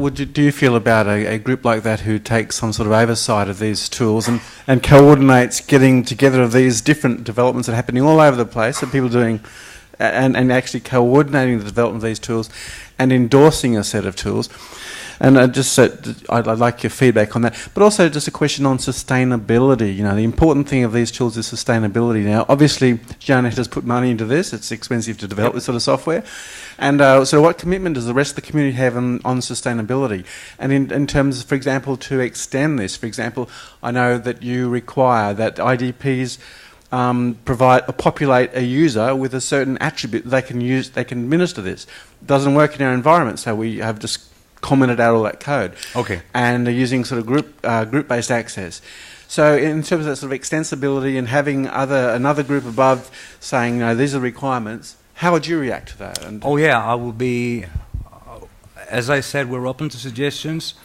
do you feel about a group like that who takes some sort of oversight of these tools and coordinates getting together of these different developments that are happening all over the place, and people doing and actually coordinating the development of these tools and endorsing a set of tools? And I'd like your feedback on that. But also just a question on sustainability. You know, the important thing of these tools is sustainability. Now, obviously, DjNRO has put money into this. It's expensive to develop this sort of software. And so what commitment does the rest of the community have on sustainability? And in terms, for example, to extend this, for example, I know that you require that IDPs populate a user with a certain attribute they can use, they can administer this. It doesn't work in our environment, so we have just commented out all that code. Okay. And they're using sort of group-based access. So in terms of that sort of extensibility and having another group above saying, no, these are the requirements, how would you react to that? And oh yeah, I will be, as I said, we're open to suggestions.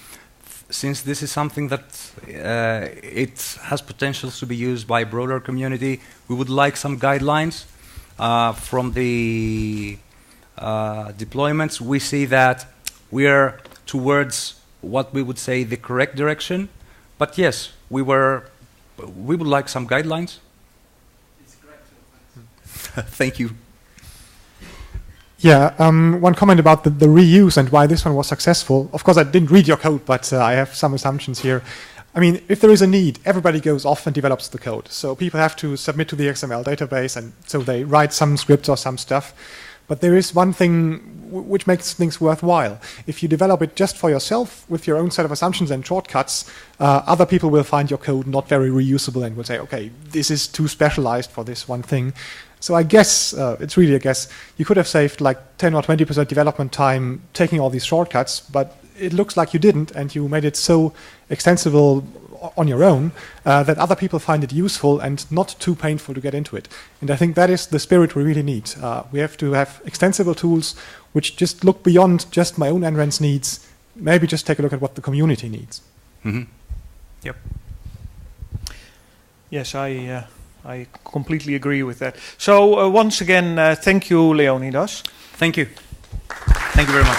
Since this is something that it has potential to be used by a broader community, we would like some guidelines from the deployments. We see that we are towards what we would say the correct direction, but yes, we would like some guidelines. Thank you. Yeah, one comment about the reuse and why this one was successful. Of course, I didn't read your code, but I have some assumptions here. I mean, if there is a need, everybody goes off and develops the code. So people have to submit to the XML database, and so they write some scripts or some stuff. But there is one thing which makes things worthwhile. If you develop it just for yourself with your own set of assumptions and shortcuts, other people will find your code not very reusable and will say, okay, this is too specialized for this one thing. So I guess, it's really a guess, you could have saved like 10 or 20% development time taking all these shortcuts, but it looks like you didn't, and you made it so extensible on your own that other people find it useful and not too painful to get into it. And I think that is the spirit we really need. We have to have extensible tools which just look beyond just my own NREN's needs, maybe just take a look at what the community needs. Mm-hmm. Yep. Yes, I completely agree with that. So once again, thank you, Leonidas. Thank you. Thank you very much.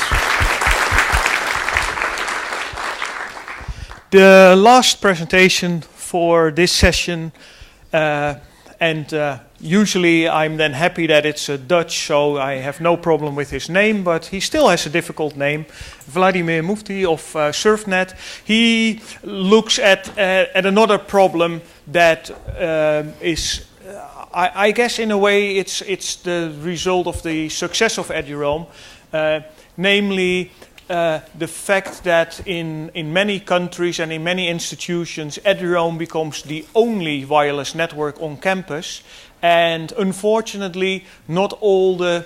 The last presentation for this session, and usually I'm then happy that it's a Dutch, so I have no problem with his name, but he still has a difficult name, Wladimir Mufty of SurfNet. He looks at another problem that is, I guess in a way it's the result of the success of eduroam, namely the fact that in many countries and in many institutions, eduroam becomes the only wireless network on campus, and unfortunately not all the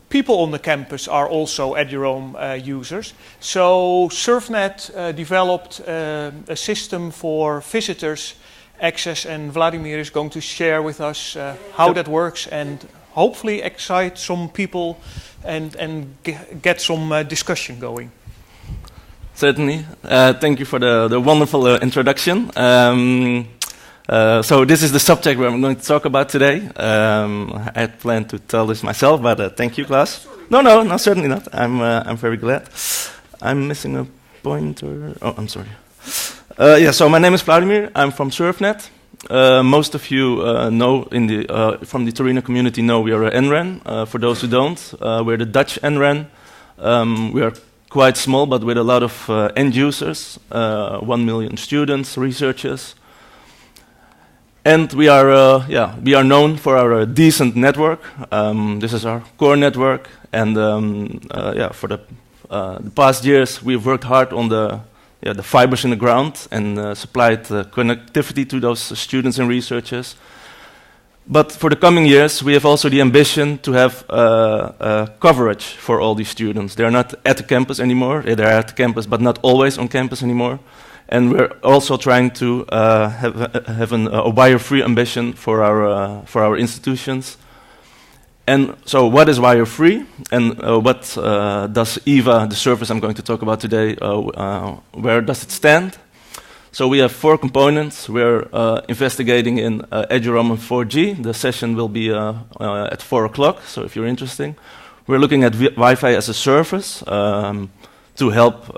people on the campus are also eduroam users. So SurfNet developed a system for visitors access, and Wladimir is going to share with us how that works and hopefully excite some people and get some discussion going. Certainly. Thank you for the wonderful introduction. So this is the subject where I'm going to talk about today. I had planned to tell this myself, but thank you, Klaas. No, certainly not. I'm very glad. I'm missing a pointer. Oh, I'm sorry. Yeah, so my name is Wladimir. I'm from SurfNet. Most of you know from the Torino community know we are an NREN. For those who don't, we're the Dutch NREN. We are quite small, but with a lot of end users, 1 million students, researchers, and we are known for our decent network. This is our core network, and for the past years we've worked hard on the fibers in the ground and supplied connectivity to those students and researchers. But for the coming years, we have also the ambition to have coverage for all these students. They're not at the campus anymore. They're at the campus, but not always on campus anymore. And we're also trying to have a wire-free ambition for our institutions. And so what is wire-free, and what does EVA, the service I'm going to talk about today, where does it stand? So we have 4 components. We're investigating in eduroam and 4G. The session will be at 4 o'clock, so if you're interested. We're looking at Wi-Fi as a service to help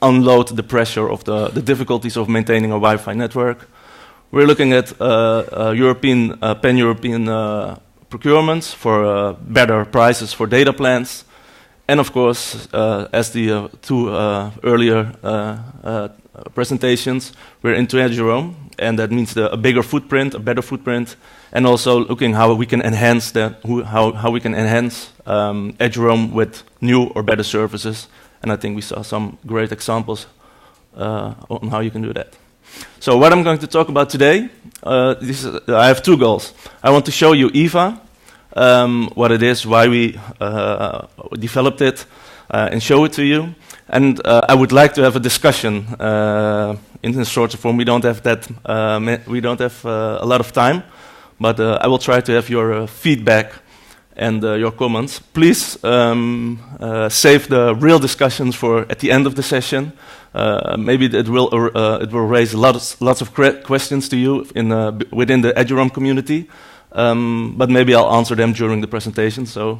unload the pressure of the difficulties of maintaining a Wi-Fi network. We're looking at European, pan-European procurements for better prices for data plans. And of course, as the 2 earlier presentations, we're into eduroam, and that means a bigger footprint, a better footprint, and also looking how we can enhance that, how we can enhance eduroam with new or better services. And I think we saw some great examples on how you can do that. So what I'm going to talk about today, I have 2 goals. I want to show you EVA, what it is, why we developed it, and show it to you. And I would like to have a discussion in a shorter form. We don't have that. We don't have a lot of time, but I will try to have your feedback and your comments. Please save the real discussions for at the end of the session. Maybe it will raise lots of questions to you within the eduroam community, but maybe I'll answer them during the presentation. So.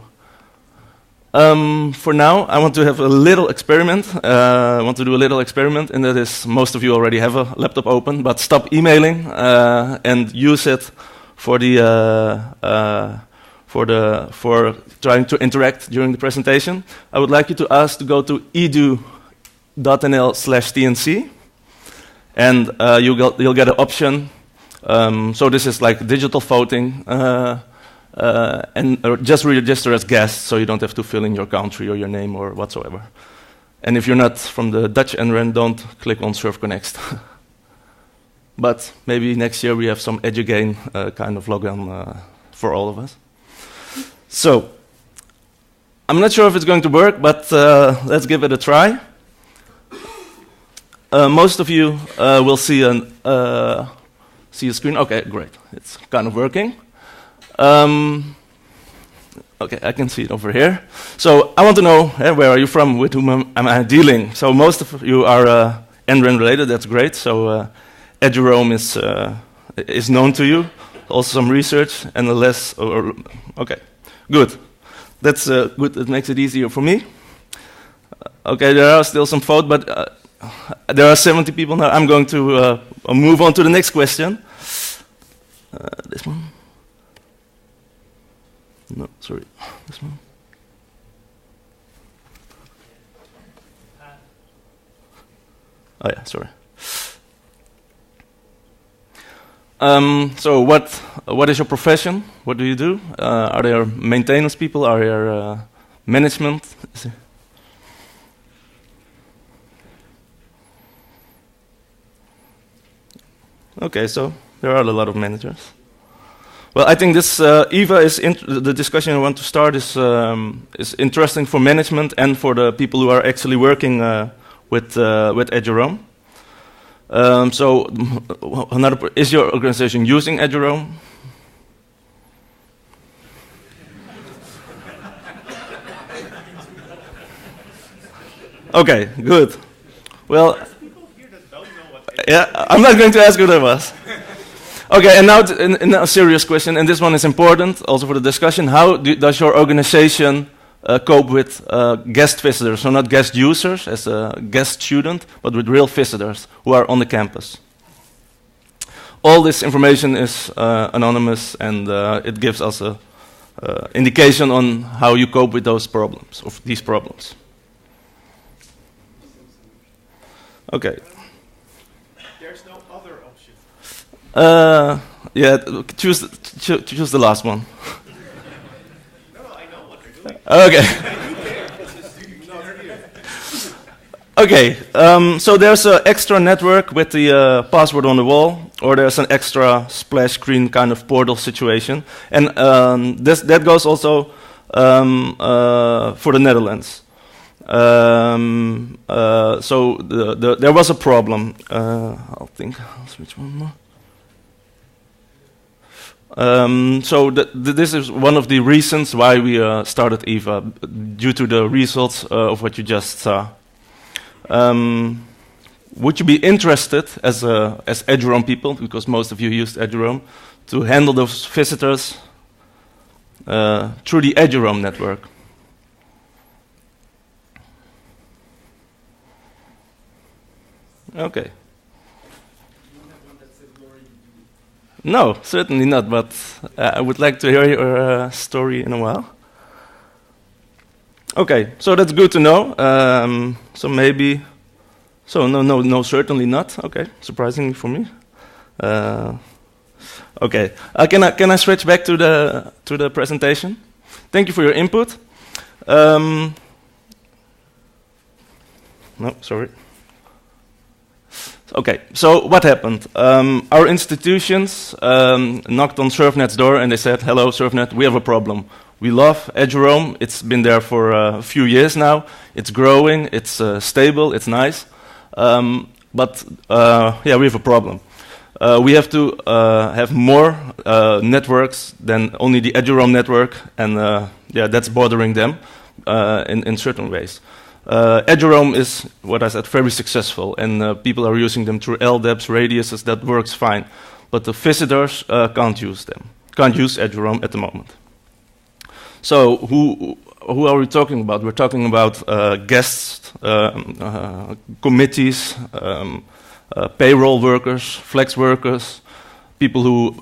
For now, I want to have a little experiment. I want to do a little experiment, and that is, most of you already have a laptop open, but stop emailing and use it for for trying to interact during the presentation. I would like you to ask to go to edu.nl/TNC, and you'll get an option. So this is like digital voting. And just register as guests, so you don't have to fill in your country or your name or whatsoever. And if you're not from the Dutch NREN, don't click on Surf Connect. But maybe next year we have some edugain kind of login for all of us. So, I'm not sure if it's going to work, but let's give it a try. Most of you will see a screen. Okay, great. It's kind of working. Okay, I can see it over here. So I want to know, where are you from? With whom am I dealing? So most of you are NREN related. That's great. So eduroam is known to you. Also some research and the less. Okay, good. That's good. That makes it easier for me. Okay, there are still some votes, but there are 70 people now. I'm going to move on to the next question. This one. No, sorry, this one. Oh yeah, sorry. So what is your profession? What do you do? Are there maintenance people? Are there management? Okay, so there are a lot of managers. Well, I think this EVA is the discussion I want to start is interesting for management and for the people who are actually working with eduroam. So, is your organization using eduroam? Okay, good. Well, yeah, I'm not going to ask who that was. Okay, and now in a serious question, and this one is important also for the discussion. How does your organization cope with guest visitors? So not guest users as a guest student, but with real visitors who are on the campus. All this information is anonymous, and it gives us an indication on how you cope with those problems, of these problems. Okay. There's no other option. Yeah, choose the last one. No, I know what they're doing. Okay. Okay, so there's an extra network with the password on the wall, or there's an extra splash screen kind of portal situation. And that goes also for the Netherlands. So there was a problem. I'll switch one more. So this is one of the reasons why we started EVA, due to the results of what you just saw. would you be interested as eduroam people, because most of you used eduroam, to handle those visitors through the eduroam network? Okay. No, certainly not, but I would like to hear your story in a while. Okay, so that's good to know. So maybe, no, certainly not. Okay, surprisingly for me. Okay, can I switch back to the presentation? Thank you for your input. No, sorry. Okay, so what happened? Our institutions knocked on SurfNet's door and they said, "Hello, SurfNet, we have a problem. We love eduroam. It's been there for a few years now. It's growing. It's stable. It's nice. But yeah, we have a problem. We have to have more networks than only the eduroam network, and yeah, that's bothering them in certain ways. Eduroam is, what I said, very successful, and people are using them through LDAPs, radiuses. That works fine, but the visitors can't use them. Can't use eduroam at the moment. So who are we talking about? We're talking about guests, committees, payroll workers, flex workers, people who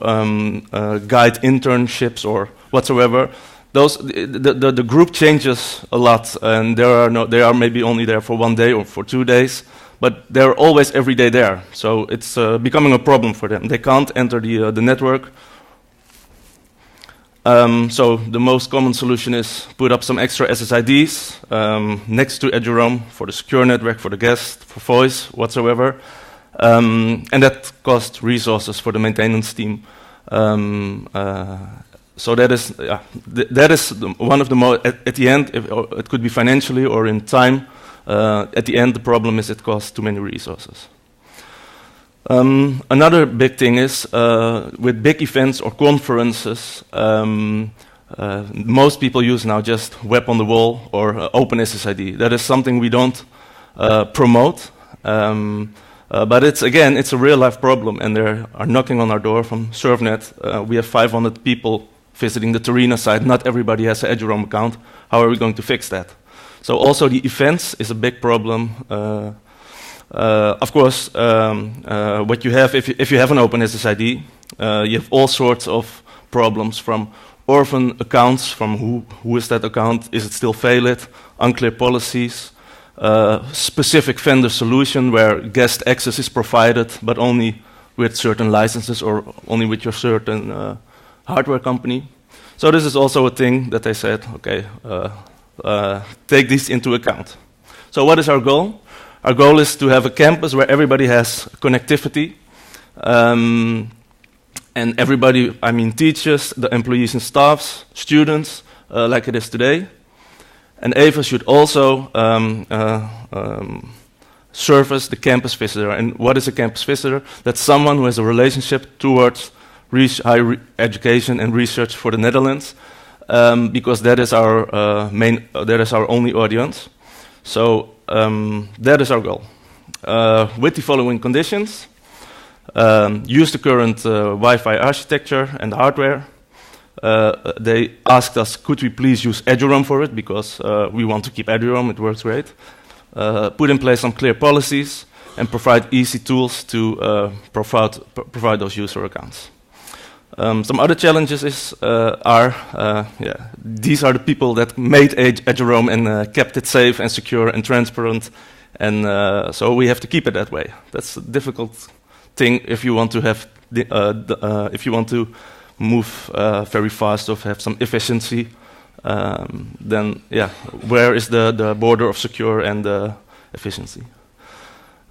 guide internships or whatsoever. Those the group changes a lot, and they are maybe only there for 1 day or for 2 days, but they're always every day there. So it's becoming a problem for them. They can't enter the network. So the most common solution is put up some extra SSIDs next to eduroam for the secure network, for the guest, for voice, whatsoever. And that costs resources for the maintenance team. So that is one of the most, at the end, it could be financially or in time. At the end, the problem is it costs too many resources. Another big thing is with big events or conferences, most people use now just web on the wall or OpenSSID. That is something we don't promote. But it's a real life problem, and they are knocking on our door from SurfNet. We have 500 people visiting the Torino site. Not everybody has an eduroam account. How are we going to fix that? So also the events is a big problem. Of course, what you have, if you have an OpenSSID, you have all sorts of problems, from orphan accounts, from who is that account, is it still valid, unclear policies, specific vendor solution where guest access is provided, but only with certain licenses or only with your certain hardware company. So this is also a thing that they said, okay, take these into account. So what is our goal? Our goal is to have a campus where everybody has connectivity, and everybody, I mean teachers, the employees and staffs, students, like it is today. And Eva should also service the campus visitor. And what is a campus visitor? That's someone who has a relationship towards higher education and research for the Netherlands, because that is our that is our only audience. So that is our goal. With the following conditions: use the current Wi-Fi architecture and hardware. They asked us, could we please use eduroam for it, because we want to keep eduroam, it works great. Put in place some clear policies and provide easy tools to provide those user accounts. Some other challenges these are the people that made eduroam and kept it safe and secure and transparent, and so we have to keep it that way. That's a difficult thing if you want to have if you want to move very fast or have some efficiency. Then yeah, where is the border of secure and efficiency?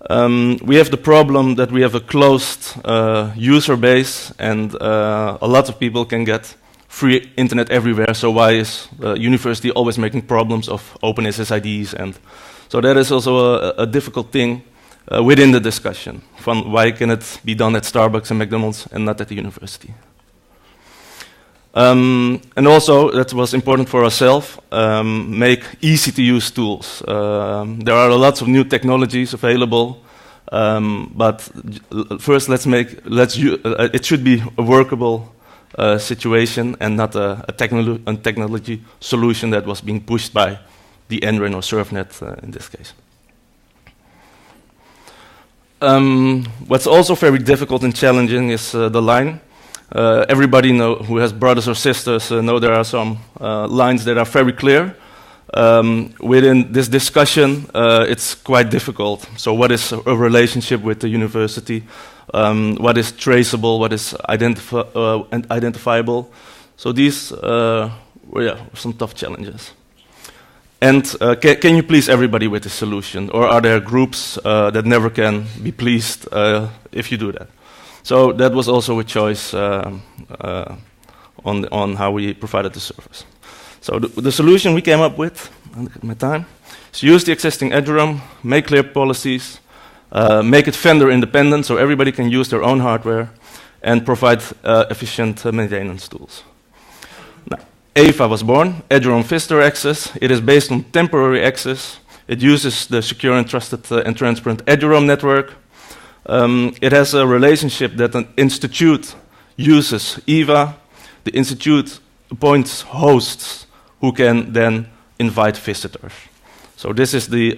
We have the problem that we have a closed user base, and a lot of people can get free internet everywhere. So why is the university always making problems of OpenSSIDs? And so that is also a difficult thing within the discussion. From why can it be done at Starbucks and McDonald's and not at the university? And also, that was important for ourselves, make easy-to-use tools. There are lots of new technologies available, But first, it should be a workable situation and not a technology solution that was being pushed by the NREN or SurfNet in this case. What's also very difficult and challenging is the line. Everybody who has brothers or sisters know there are some lines that are very clear. Within this discussion, it's quite difficult. So what is a relationship with the university? What is traceable? What is identifiable? So these were some tough challenges. And can you please everybody with a solution? Or are there groups that never can be pleased if you do that? So that was also a choice on how we provided the service. So the solution we came up with, look at my time, is use the existing eduroam, make clear policies, make it vendor independent so everybody can use their own hardware, and provide efficient maintenance tools. Now, EVA was born, eduroam visitor access. It is based on temporary access. It uses the secure and trusted and transparent eduroam network. It has a relationship that an institute uses EVA. The institute appoints hosts who can then invite visitors. So this is the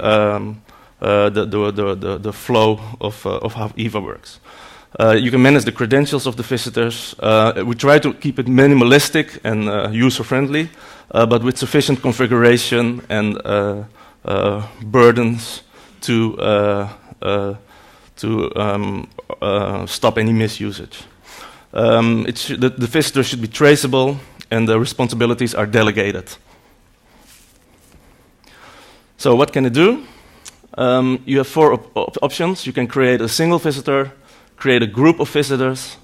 flow of how EVA works. You can manage the credentials of the visitors. We try to keep it minimalistic and user-friendly, but with sufficient configuration and burdens to stop any misusage. The visitor should be traceable, and the responsibilities are delegated. So what can it do? You have four options. You can create a single visitor, create a group of visitors,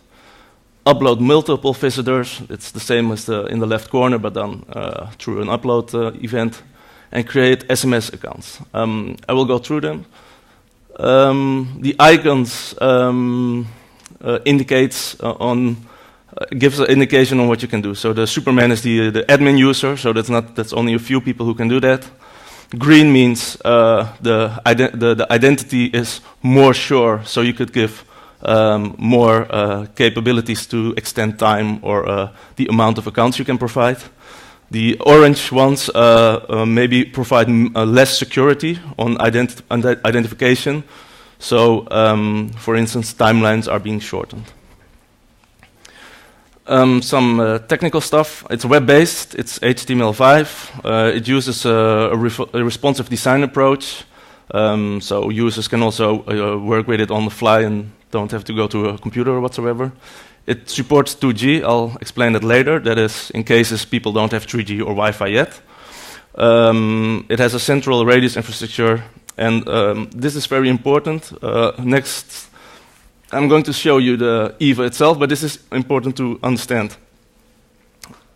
upload multiple visitors. It's the same as in the left corner, but done through an upload event, and create SMS accounts. I will go through them. The icons gives an indication on what you can do. So the Superman is the admin user, so that's only a few people who can do that. Green means the identity is more sure, so you could give more capabilities to extend time or the amount of accounts you can provide. The orange ones maybe provide less security on identification. So, for instance, timelines are being shortened. Some technical stuff. It's web-based. It's HTML5. It uses a responsive design approach. So users can also work with it on the fly and don't have to go to a computer or whatsoever. It supports 2G. I'll explain that later. That is in cases people don't have 3G or Wi-Fi yet. It has a central radius infrastructure. And this is very important. Next, I'm going to show you the EVA itself, but this is important to understand.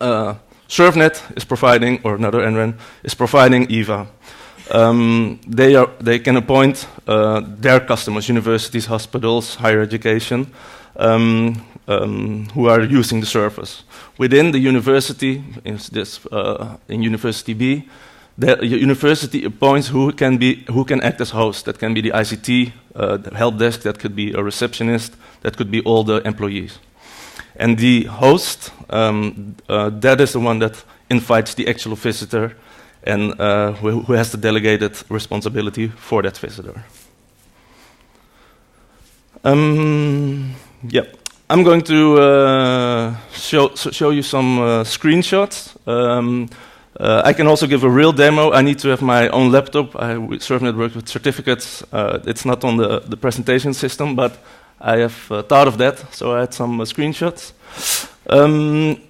SurfNet is providing, or another NREN, is providing EVA. They can appoint their customers, universities, hospitals, higher education, who are using the service. Within the university, in University B, the university appoints who can act as host. That can be the ICT, the help desk, that could be a receptionist, that could be all the employees. And the host, that is the one that invites the actual visitor and who has the delegated responsibility for that visitor. Yeah, I'm going to show you some screenshots. I can also give a real demo. I need to have my own laptop. SurfNet works with certificates. It's not on the presentation system, but I have thought of that, so I had some screenshots.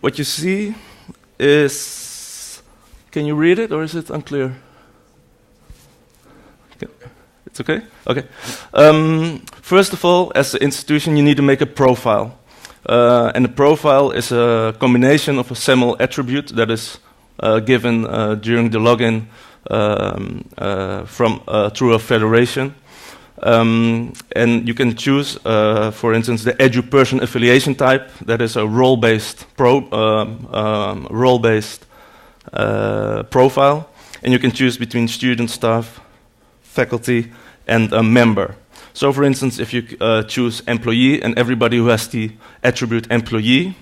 What you see is, can you read it, or is it unclear? Okay. It's okay? Okay. First of all, as an institution, you need to make a profile. And the profile is a combination of a SAML attribute that is given during the login through a federation. And you can choose, for instance, the edu-person affiliation type. That is a role-based profile. And you can choose between student, staff, faculty, and a member. So for instance, if you choose employee and everybody who has the attribute employee,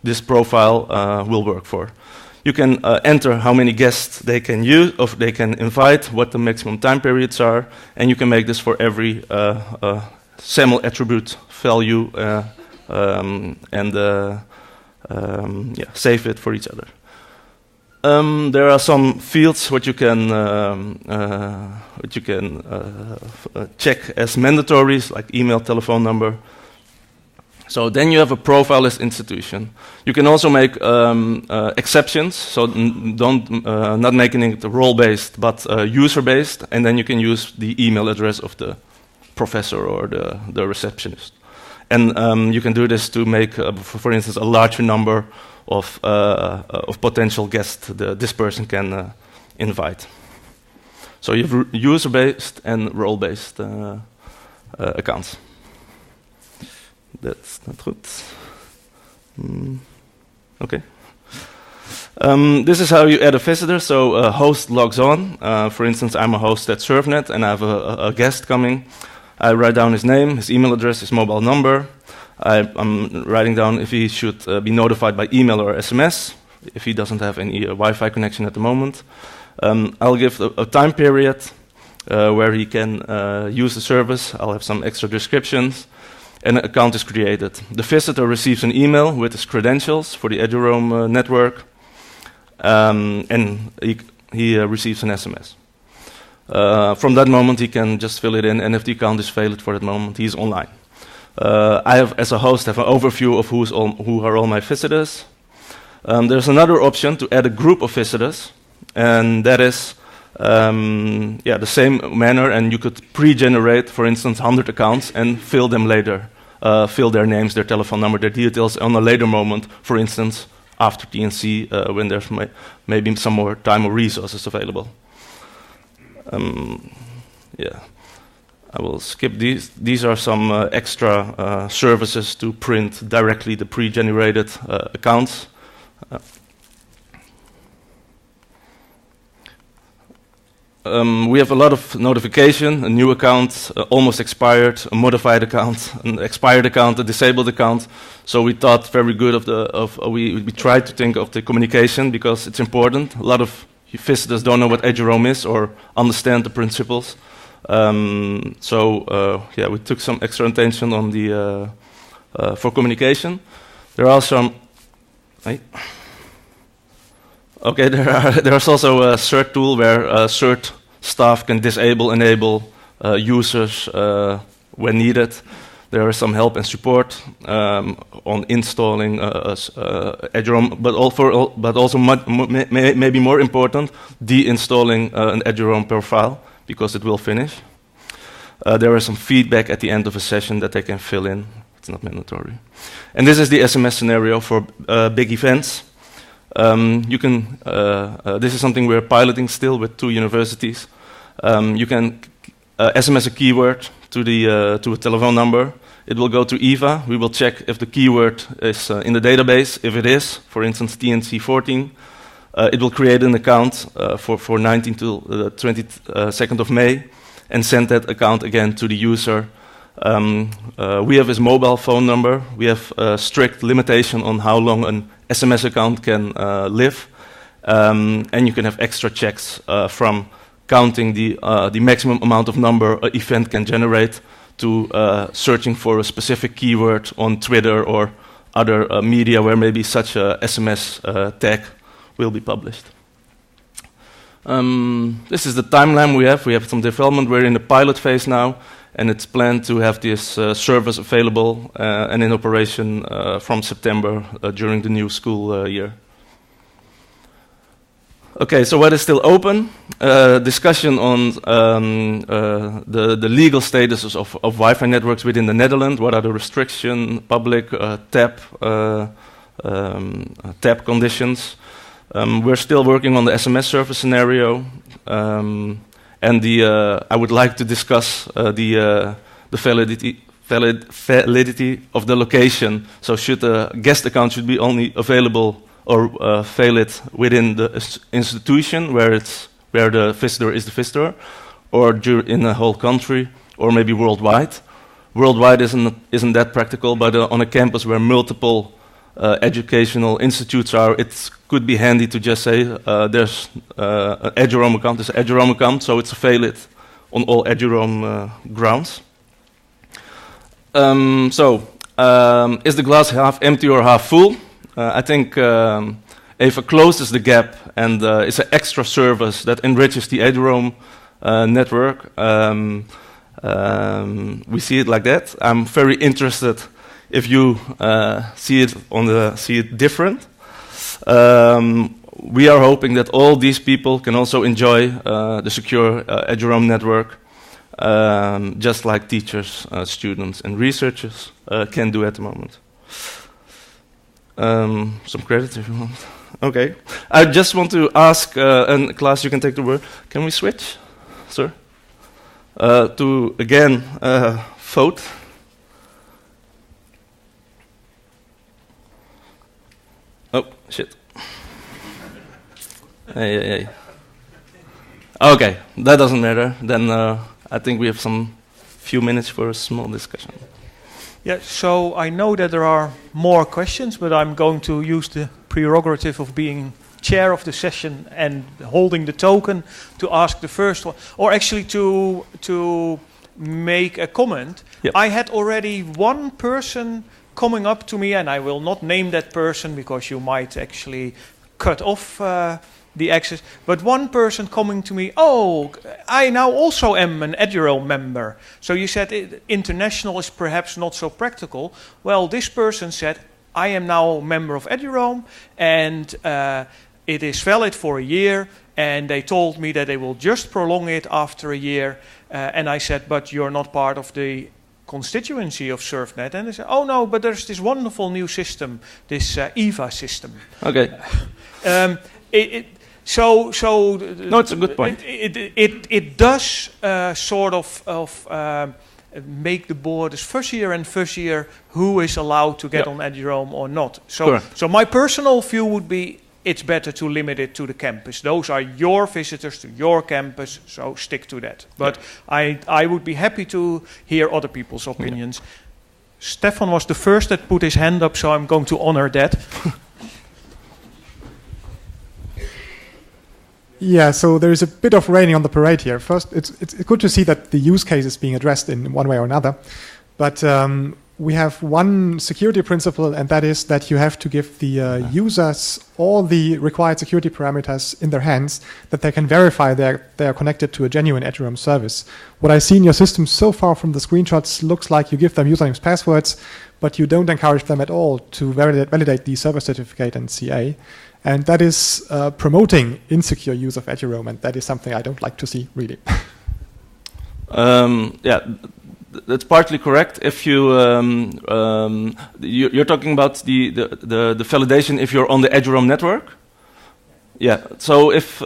this profile will work for. You can enter how many guests they can use, or they can invite, what the maximum time periods are, and you can make this for every SAML attribute value save it for each other. There are some fields what you can check as mandatories, like email, telephone number. So then you have a profileless institution. You can also make exceptions, so not making it role-based, but user-based, and then you can use the email address of the professor or the receptionist. And you can do this to make, for instance, a larger number of potential guests this person can invite. So you have user-based and role-based accounts. That's not good. Okay. This is how you add a visitor. So a host logs on. For instance, I'm a host at ServNet, and I have a guest coming. I write down his name, his email address, his mobile number. I'm writing down if he should be notified by email or SMS, if he doesn't have any Wi-Fi connection at the moment. I'll give a time period where he can use the service. I'll have some extra descriptions, and an account is created. The visitor receives an email with his credentials for the eduroam network, and he receives an SMS. From that moment, he can just fill it in, and if the account is valid for that moment, he's online. I have, as a host, have an overview of who are all my visitors. There's another option to add a group of visitors, and that is the same manner, and you could pre-generate, for instance, 100 accounts and fill them later, fill their names, their telephone number, their details on a later moment, for instance, after TNC, when there's maybe some more time or resources available. I will skip these. These are some extra services to print directly the pre-generated accounts. We have a lot of notification, a new account, almost expired, a modified account, an expired account, a disabled account. So we thought very good we tried to think of the communication because it's important. A lot of visitors don't know what eduroam is or understand the principles. We took some extra attention on the for communication. There are some. Okay, there's also a CERT tool where CERT staff can enable users when needed. There is some help and support on installing eduroam, but also maybe more important, de-installing an eduroam profile, because it will finish. There is some feedback at the end of a session that they can fill in. It's not mandatory. And this is the SMS scenario for big events. This is something we're piloting still with 2 universities. You can SMS a keyword to a telephone number. It will go to EVA. We will check if the keyword is in the database. If it is, for instance, TNC14, it will create an account for 19 till the 22nd of May and send that account again to the user. We have his mobile phone number. We have a strict limitation on how long an SMS account can live. And you can have extra checks from counting the maximum amount of number an event can generate to searching for a specific keyword on Twitter or other media where maybe such a SMS tag will be published. This is the timeline we have. We have some development. We're in the pilot phase now, and it's planned to have this service available and in operation from September during the new school year. Okay, so what is still open? Discussion on the legal statuses of Wi-Fi networks within the Netherlands. What are the restriction, public, tap conditions? We're still working on the SMS service scenario, and I would like to discuss the validity of the location. So, should a guest account should be only available or valid within the institution where the visitor is the visitor, or in the whole country, or maybe worldwide. Worldwide isn't that practical, but on a campus where multiple educational institutes are, it could be handy to just say there's an eduroam account, there's an eduroam account, so it's valid on all eduroam grounds. Is the glass half empty or half full? I think Ava closes the gap and it's an extra service that enriches the eduroam network. We see it like that. I'm very interested if you see it different. We are hoping that all these people can also enjoy the secure eduroam network, just like teachers, students, and researchers can do at the moment. Some credit if you want. Okay. I just want to ask, and Klaas, you can take the word. Can we switch, sir? To again vote. Oh shit! Hey. Okay, that doesn't matter. Then I think we have some few minutes for a small discussion. Yeah. So I know that there are more questions, but I'm going to use the prerogative of being chair of the session and holding the token to ask the first one, or actually to make a comment. Yep. I had already one person coming up to me, and I will not name that person because you might actually cut off the access, but one person coming to me, oh, I now also am an eduroam member. So you said international is perhaps not so practical. Well, this person said, I am now a member of eduroam, and it is valid for a year, and they told me that they will just prolong it after a year. And I said, but you're not part of the constituency of SurfNet. And they said, oh no, but there's this wonderful new system, this EVA system. Okay. So no, it's a good point. It does sort of make the borders fuzzier and fuzzier who is allowed to get on eduroam or not. So my personal view would be it's better to limit it to the campus. Those are your visitors to your campus, so stick to that. But I would be happy to hear other people's opinions. Stefan was the first that put his hand up, so I'm going to honor that. Yeah, so there is a bit of raining on the parade here. First, it's good to see that the use case is being addressed in one way or another. But we have one security principle, and that is that you have to give the users all the required security parameters in their hands, that they can verify they are connected to a genuine eduroam service. What I see in your system so far from the screenshots looks like you give them usernames, passwords, but you don't encourage them at all to validate the server certificate and CA. And that is promoting insecure use of eduroam, and that is something I don't like to see, really. Yeah, that's partly correct. If you're talking about the validation if you're on the eduroam network. Yeah. So if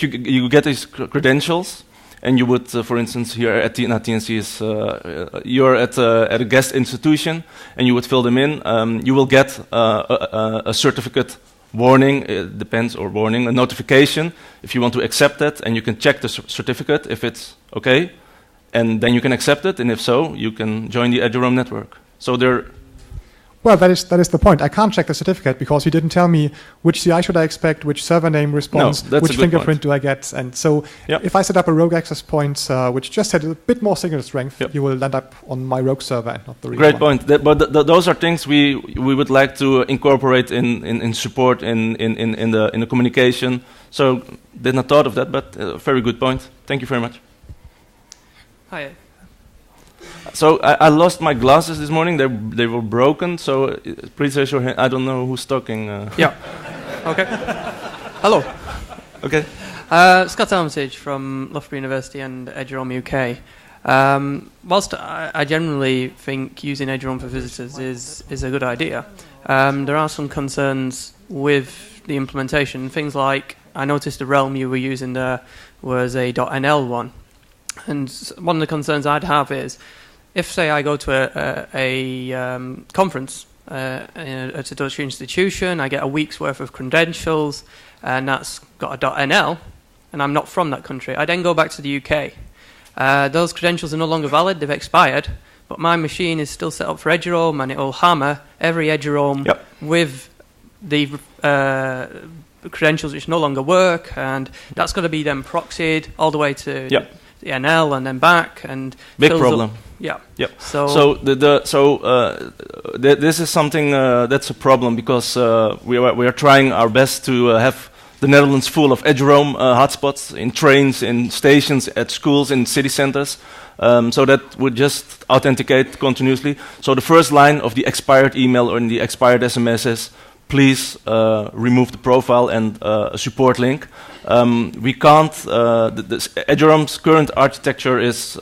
you get these credentials, and you would, for instance, here at TNC you're at a guest institution, and you would fill them in. You will get a certificate warning. It depends, or warning, a notification if you want to accept it, and you can check the certificate if it's okay, and then you can accept it, and if so, you can join the eduroam network. So there. Well, that is the point. I can't check the certificate because you didn't tell me which CI should I expect, which server name responds, which fingerprint do I get. And so if I set up a rogue access point which just had a bit more signal strength, you will end up on my rogue server and not the real Great one. point. But those are things we would like to incorporate in support in the communication. So did not thought of that, but very good point. Thank you very much. Hi. So I lost my glasses this morning. They were broken. So please raise your hand. I don't know who's talking. Yeah. Okay. Hello. Okay. Scott Armitage from Loughborough University and eduroam UK. Whilst I generally think using eduroam for visitors is a good idea, there are some concerns with the implementation. Things like, I noticed the realm you were using there was a .nl one. And one of the concerns I'd have is, if, say, I go to a conference at a Dutch institution, I get a week's worth of credentials, and that's got a .nl, and I'm not from that country, I then go back to the UK. those credentials are no longer valid, they've expired, but my machine is still set up for eduroam, and it will hammer every eduroam with the credentials which no longer work, and that's got to be then proxied all the way to the NL and then back, and big problem. This is something that's a problem, because we are trying our best to have the Netherlands full of eduroam hotspots in trains, in stations, at schools, in city centers. So that would just authenticate continuously. So the first line of the expired email or in the expired SMS is, please remove the profile and a support link. We can't. eduroam's current architecture is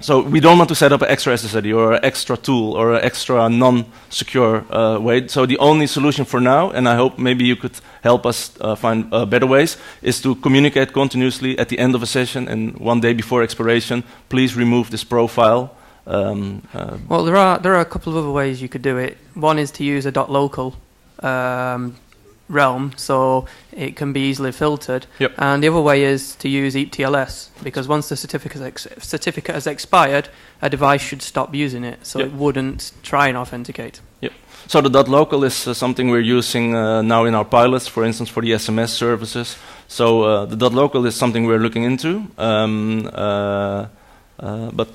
so we don't want to set up an extra SSID or an extra tool or an extra non-secure way. So the only solution for now, and I hope maybe you could help us find better ways, is to communicate continuously at the end of a session and one day before expiration. Please remove this profile. Well, there are a couple of other ways you could do it. One is to use a .local realm, so it can be easily filtered. And the other way is to use EAP-TLS, because once the certificate has expired, a device should stop using it, so it wouldn't try and authenticate. So the .local is something we're using now in our pilots, for instance, for the SMS services. So the .local is something we're looking into. But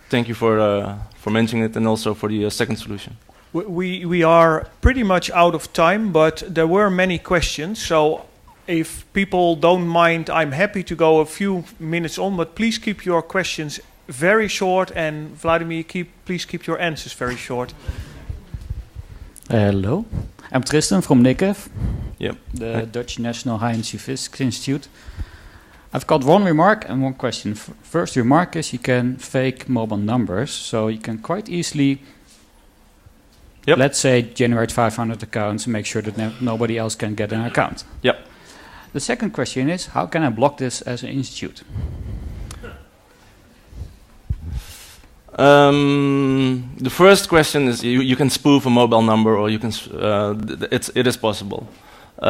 thank you for mentioning it, and also for the second solution. We are pretty much out of time, but there were many questions. So if people don't mind, I'm happy to go a few minutes on, but please keep your questions very short, and Wladimir, please keep your answers very short. Hello, I'm Tristan from NICEF, the Hi. Dutch National High-End Physics Institute. I've got one remark and one question. First remark is you can fake mobile numbers, so you can quite easily, let's say, generate 500 accounts and make sure that nobody else can get an account. The second question is, how can I block this as an institute? The first question is you can spoof a mobile number, or you can it is possible. We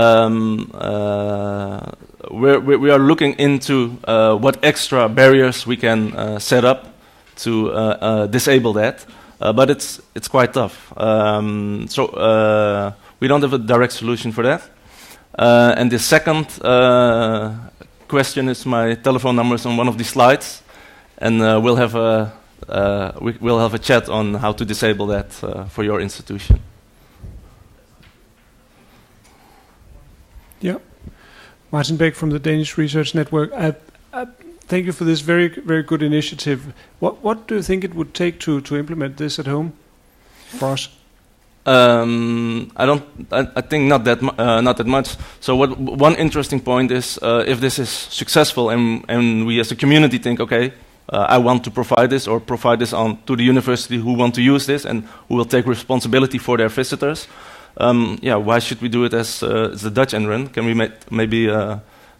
are looking into what extra barriers we can set up to disable that, but it's quite tough. So we don't have a direct solution for that. And the second question is, my telephone number is on one of the slides, and we'll have a chat on how to disable that for your institution. Martin Beck from the Danish Research Network. Thank you for this very, very good initiative. What do you think it would take to implement this at home for us? I think not that much. So one interesting point is, if this is successful and we as a community think, okay, I want to provide this, or provide this on to the university who want to use this and who will take responsibility for their visitors. Why should we do it as the DjNRO? Can we maybe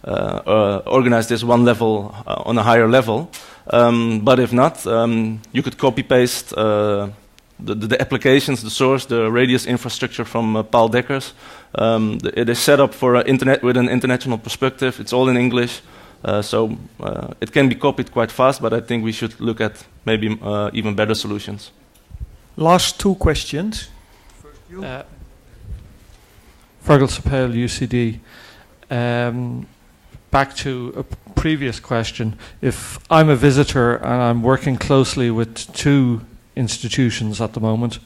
organize this one level on a higher level? But if not, you could copy paste the applications, the source, the radius infrastructure from Paul Dekkers. It is set up for internet with an international perspective. It's all in English, so it can be copied quite fast. But I think we should look at maybe even better solutions. Last two questions. Fergal Sapel, UCD. Back to a previous question. If I'm a visitor and I'm working closely with two institutions at the moment,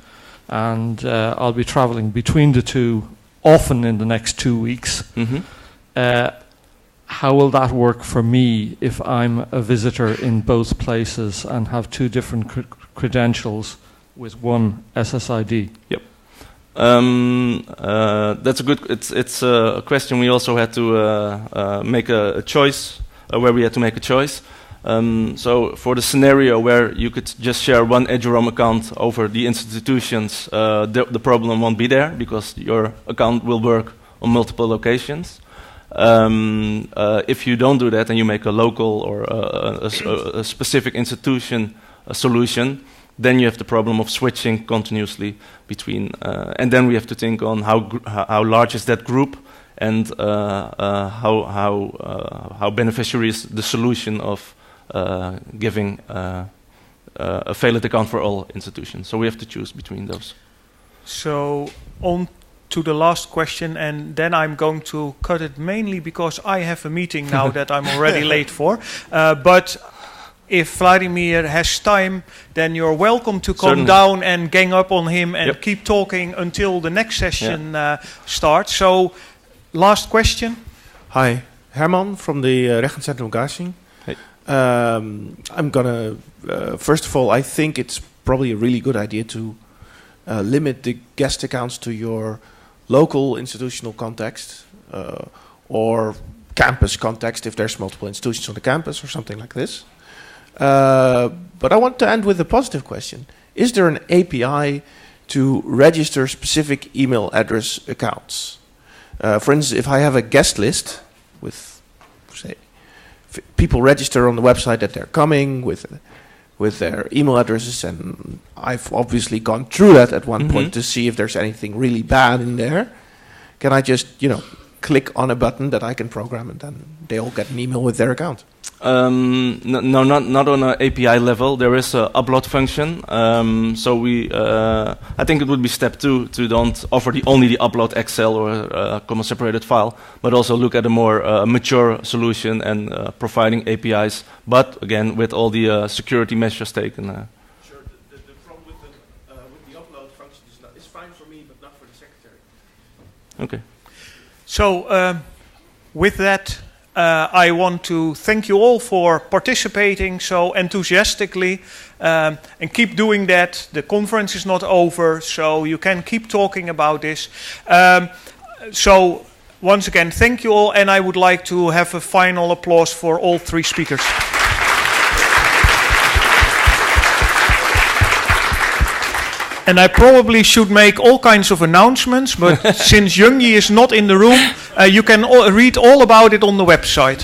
and I'll be traveling between the two often in the next 2 weeks, how will that work for me if I'm a visitor in both places and have two different credentials with one SSID? That's a good. It's a question we also had to make a choice, where we had to make a choice. So for the scenario where you could just share one eduroam account over the institutions, the problem won't be there, because your account will work on multiple locations. If you don't do that and you make a local or a specific institution solution, then you have the problem of switching continuously between, and then we have to think on how large is that group, and how beneficial is the solution of giving a valid account for all institutions. So we have to choose between those. So on to the last question, and then I'm going to cut it mainly because I have a meeting now that I'm already late for. But if Wladimir has time, then you're welcome to come down and gang up on him and keep talking until the next session starts. So, last question. Hi, Herman from the Rechencentrum Garching. Hey. I'm gonna, first of all, I think it's probably a really good idea to limit the guest accounts to your local institutional context or campus context if there's multiple institutions on the campus or something like this. But I want to end with a positive question. Is there an API to register specific email address accounts? For instance, if I have a guest list with, say, people register on the website that they're coming with their email addresses, and I've obviously gone through that at one point to see if there's anything really bad in there. Can I just, click on a button that I can program, and then they all get an email with their account? No, not on an API level. There is an upload function. So I think it would be step 2 to don't offer only the upload Excel or comma separated file, but also look at a more mature solution and providing APIs. But again, with all the security measures taken. Sure. The problem with the upload function is fine for me, but not for the secretary. Okay. So with that, I want to thank you all for participating so enthusiastically, and keep doing that. The conference is not over, so you can keep talking about this. So once again, thank you all, and I would like to have a final applause for all 3 speakers. And I probably should make all kinds of announcements, but since Youngie is not in the room, you can read all about it on the website.